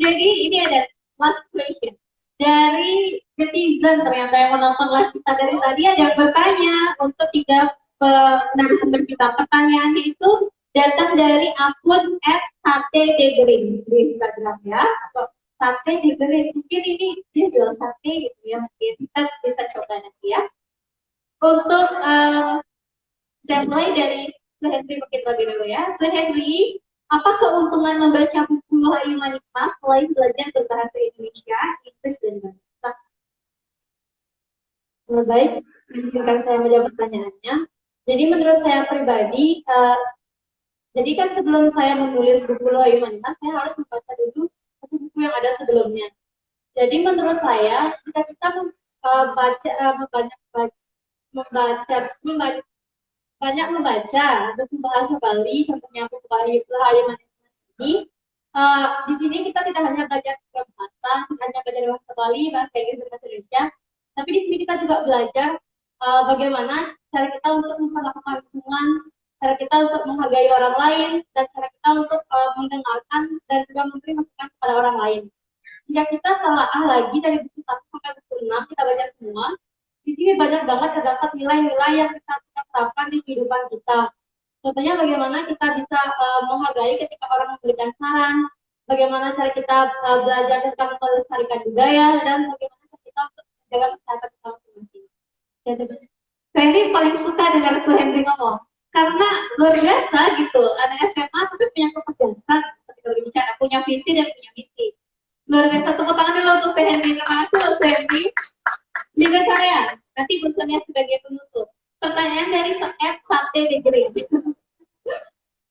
Speaker 3: Jadi ini ada last question dari netizen, ternyata yang menonton live kita dari tadi ada yang bertanya untuk 3 narasumber kita. Pertanyaannya itu datang dari akun @satedegering di Instagram ya, atau satedegering. Mungkin ini dia jual sate gitu ya, mungkin kita bisa coba nanti ya. Untuk saya mulai dari Henry mungkin lebih dulu ya. Henry, apa keuntungan membaca buku Loh Ayu Manikmas selain belajar berbahasa Indonesia, Inggris, dan bahasa? Baik, izinkan saya menjawab pertanyaannya. Jadi menurut saya pribadi, jadi kan sebelum saya menulis buku Loh Ayu Manikmas, saya harus membaca dulu buku-buku yang ada sebelumnya. Jadi menurut saya, jika kita banyak membaca buku bahasa Bali, contohnya buku Loh Ayu Manikmas ini, di sini kita tidak hanya belajar bahasa, tidak hanya belajar bahasa Bali, bahasa Inggris, dan bahasa Indonesia, tapi di sini kita juga belajar bagaimana cara kita untuk memperlakukan lingkungan cara kita untuk menghargai orang lain, dan cara kita untuk mendengarkan dan juga memberi masukan kepada orang lain. Jika kita telaah lagi dari buku 1 sampai buku 6, kita baca semua, di sini banyak banget terdapat nilai-nilai yang kita terapkan di kehidupan kita. Contohnya bagaimana kita bisa menghargai ketika orang memberikan saran, bagaimana cara kita belajar tentang melestarikan budaya, dan bagaimana cara kita untuk menjaga kesehatan kita masing-masing.
Speaker 1: Saya ini paling suka dengar Su Henry ngomong, karena luar biasa gitu, anak SMA tapi punya kepegasan ketika berbicara, punya visi dan punya misi. Luar biasa, tepuk tangan dulu untuk Su Henry. Terima kasih loh Su Henry. Juga saya, nanti pesannya sebagai penutup. Pertanyaan dari Sate Degree.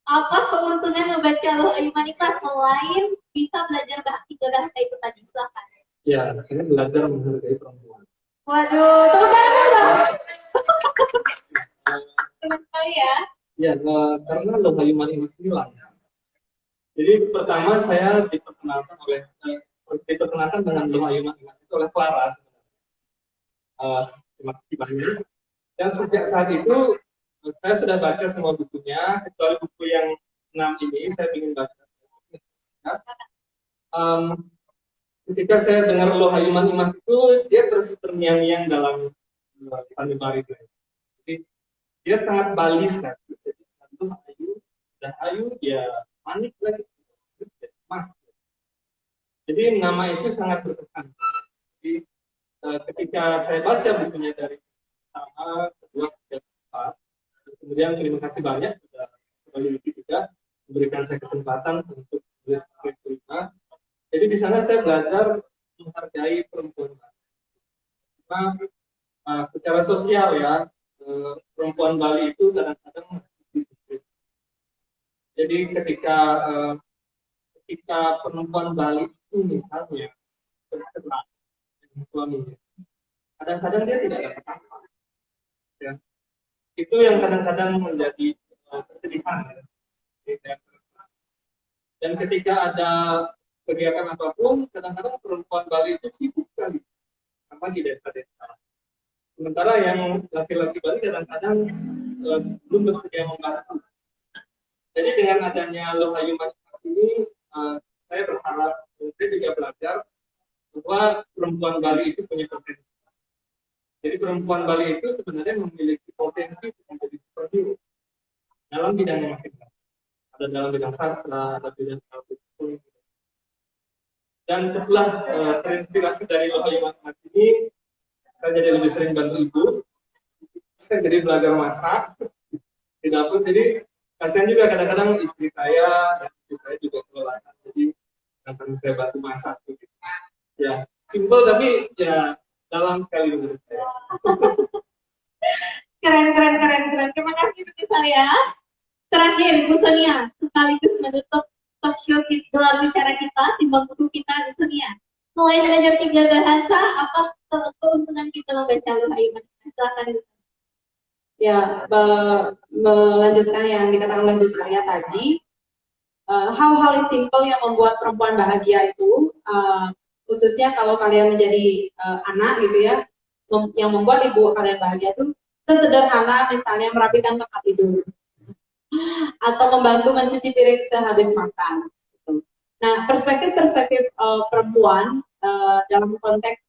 Speaker 1: Apa keuntungan membaca Loh Ayu Maniklah selain bisa belajar tiga bahasa itu tadi? Silakan.
Speaker 4: Ya, saya belajar menghargai perempuan.
Speaker 1: Waduh, tepuk tangan dulu. Teman sekali ya.
Speaker 4: Ya, karena Loh Ayu Maniklah ini langka. Jadi pertama saya diperkenalkan dengan Loh Ayu Maniklah itu oleh Clara sebenarnya. Terima kasih banyak. Dan sejak saat itu saya sudah baca semua bukunya, kecuali buku yang 6 ini saya ingin baca. Ketika saya dengar Loh Ayu Maniklah itu, dia terus terngiang-ngiang dalam sanubari saya. Jadi dia sangat balis kan. Jadi Loh Ayu, dan Ayu dia manik lagi, Mas. Jadi nama itu sangat berkesan. Jadi ketika saya baca bukunya dari pertama, kedua, ketiga, keempat, kemudian terima kasih banyak sudah kembali juga memberikan saya kesempatan untuk tulis kelima. Jadi di sana saya belajar menghargai perempuan. Karena secara sosial ya, perempuan Bali itu kadang-kadang jadi ketika perempuan Bali itu misalnya bercerai dengan suaminya, kadang-kadang dia tidak dapat apa. Ya. Itu yang kadang-kadang menjadi kesedihan. Ya. Dan ketika ada kegiatan apapun, kadang-kadang perempuan Bali itu sibuk sekali sama di desa-desa. Sementara yang laki-laki Bali kadang-kadang belum bersedia membantu. Jadi dengan adanya Loh Ayu Maniklah ini, saya berharap, saya juga belajar bahwa perempuan Bali itu punya potensi. Jadi perempuan Bali itu sebenarnya memiliki potensi untuk menjadi superhero dalam bidangnya masing-masing. Ada dalam bidang sastra, ada bidang hukum. Dan setelah terinspirasi dari Loh Ayu Maniklah ini, saya jadi lebih sering bantu ibu. Saya jadi belajar masak di dapur. Jadi kasihan juga kadang-kadang istri saya dan istri saya juga kelelahan. Jadi kadang-kadang saya bantu masak gitu. Ya, simpel tapi ya dalam sekali menurut saya.
Speaker 1: Keren. Terima kasih untuk saya. Terakhir, Bu Sonia, sekaligus menutup talk show gelar bicara kita, timbang buku kita di Sonia. Selain belajar tiga bahasa, apa keuntungan kita membaca Loh Ayu Maniklah? Silakan.
Speaker 2: Ya, melanjutkan yang dikatakan oleh Bu Saria tadi, hal-hal yang simple yang membuat perempuan bahagia itu, khususnya kalau kalian menjadi anak gitu ya, yang membuat ibu kalian bahagia itu sesederhana misalnya merapikan tempat tidur atau membantu mencuci piring sehabis makan. Gitu. Nah, perspektif perempuan dalam konteks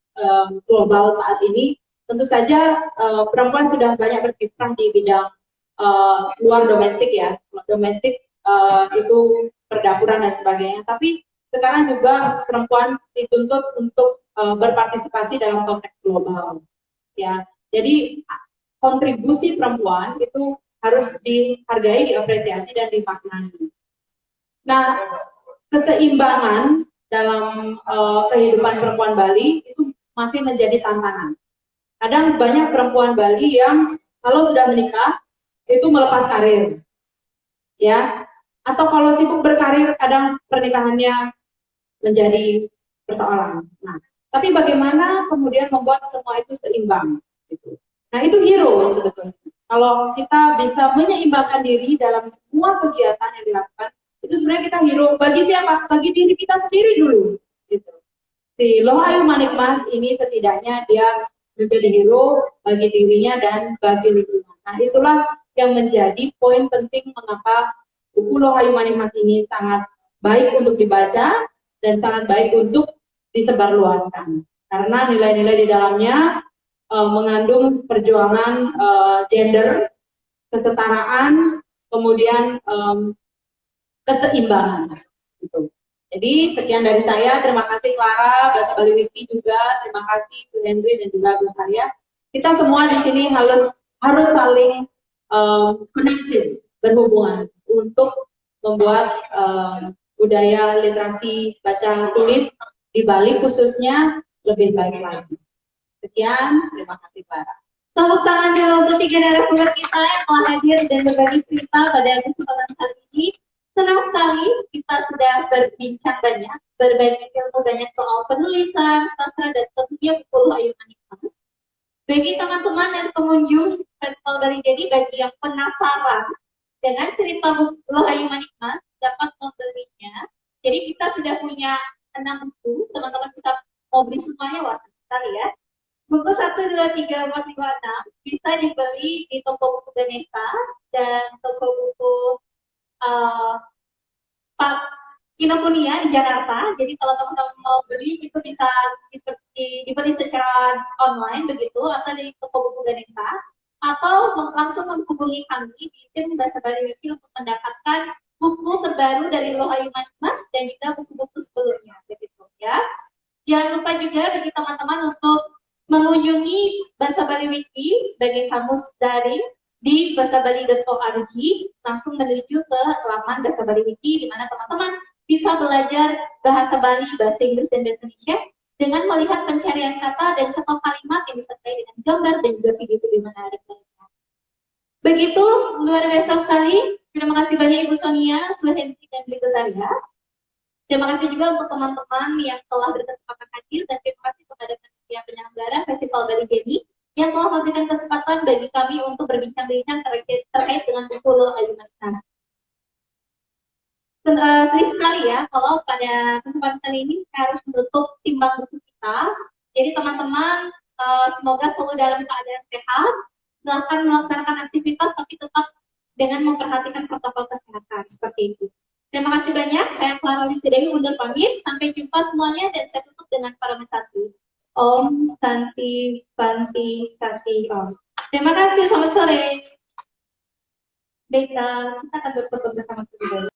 Speaker 2: global saat ini, tentu saja perempuan sudah banyak berkiprah di bidang luar domestik ya, domestik itu perdapuran dan sebagainya. Tapi sekarang juga perempuan dituntut untuk berpartisipasi dalam konteks global, ya. Jadi kontribusi perempuan itu harus dihargai, diapresiasi dan dimaknai. Nah, keseimbangan dalam kehidupan perempuan Bali itu masih menjadi tantangan. Kadang banyak perempuan Bali yang kalau sudah menikah itu melepas karir, ya, atau kalau sibuk berkarir kadang pernikahannya menjadi persoalan. Nah, tapi bagaimana kemudian membuat semua itu seimbang, gitu. Nah, itu hero sebetulnya. Kalau kita bisa menyeimbangkan diri dalam semua kegiatan yang dilakukan, itu sebenarnya kita hero. Bagi siapa? Bagi diri kita sendiri dulu, gitu. Si Loh Ayu Maniklah ini setidaknya dia menjadi hero bagi dirinya dan bagi lingkungan. Nah, itulah yang menjadi poin penting mengapa buku Lohayu Manikmat ini sangat baik untuk dibaca dan sangat baik untuk disebarluaskan. Karena nilai-nilai di dalamnya mengandung perjuangan gender, kesetaraan, kemudian keseimbangan. Gitu. Jadi sekian dari saya. Terima kasih Clara, Bahasa Bali Wiki juga. Terima kasih Su Hendri dan juga Gus Arya. Kita semua di sini harus saling connected, berhubungan untuk membuat budaya literasi baca tulis di Bali khususnya lebih baik lagi. Sekian, terima kasih Clara.
Speaker 1: Tepuk tangan dulu untuk 3 narasumber kita yang telah hadir dan berbagi cerita pada kesempatan kali ini. Senang sekali kita sudah berbincang banyak, berbagi ilmu banyak soal penulisan, sastra, dan tentunya buku Lohayu Manikmat. Bagi teman-teman dan pengunjung Festival Bali Jadi, bagi yang penasaran dengan cerita buku Lohayu Manikmat, dapat membelinya. Jadi kita sudah punya 6 buku, teman-teman bisa mau beli semuanya, wah sekali ya. Buku 1, 2, 3, 4, 5, 6 bisa dibeli di toko buku Ganesha dan toko buku Pak Kinokuniya di Jakarta. Jadi kalau teman-teman mau beli itu bisa dibeli secara online begitu atau di toko buku Ganesha atau langsung menghubungi kami di tim Bahasa Bali Wiki untuk mendapatkan buku terbaru dari Lohayu Manikmat dan juga buku-buku sebelumnya begitu ya. Jangan lupa juga bagi teman-teman untuk mengunjungi Bahasa Bali Wiki sebagai kamus daring di bahasabali.org, langsung menuju ke laman Bahasa Bali Wiki di mana teman-teman bisa belajar bahasa Bali, bahasa Inggris, dan bahasa Indonesia dengan melihat pencarian kata dan contoh kalimat yang disertai dengan gambar dan juga video-video menarik lainnya. Begitu luar biasa sekali. Terima kasih banyak Ibu Sonia, Su Hendri, dan Gus Arya. Terima kasih juga untuk teman-teman yang telah berkesempatan hadir dan terima kasih kepada panitia penyelenggara Festival Bali Jadi yang telah memberikan kesempatan bagi kami untuk berbincang-bincang terkait dengan buku Lohayu Manikmat. Sedih sekali ya kalau pada kesempatan kali ini harus menutup timbang buku kita. Jadi teman-teman semoga selalu dalam keadaan sehat, silakan melaksanakan aktivitas tapi tetap dengan memperhatikan protokol kesehatan seperti itu. Terima kasih banyak. Saya Clara Listidewi undur pamit. Sampai jumpa semuanya dan saya tutup dengan parameter 1. Om Santi Santi Santi Om. Terima kasih. Selamat sore. Baik, kita akan berfoto bersama-sama.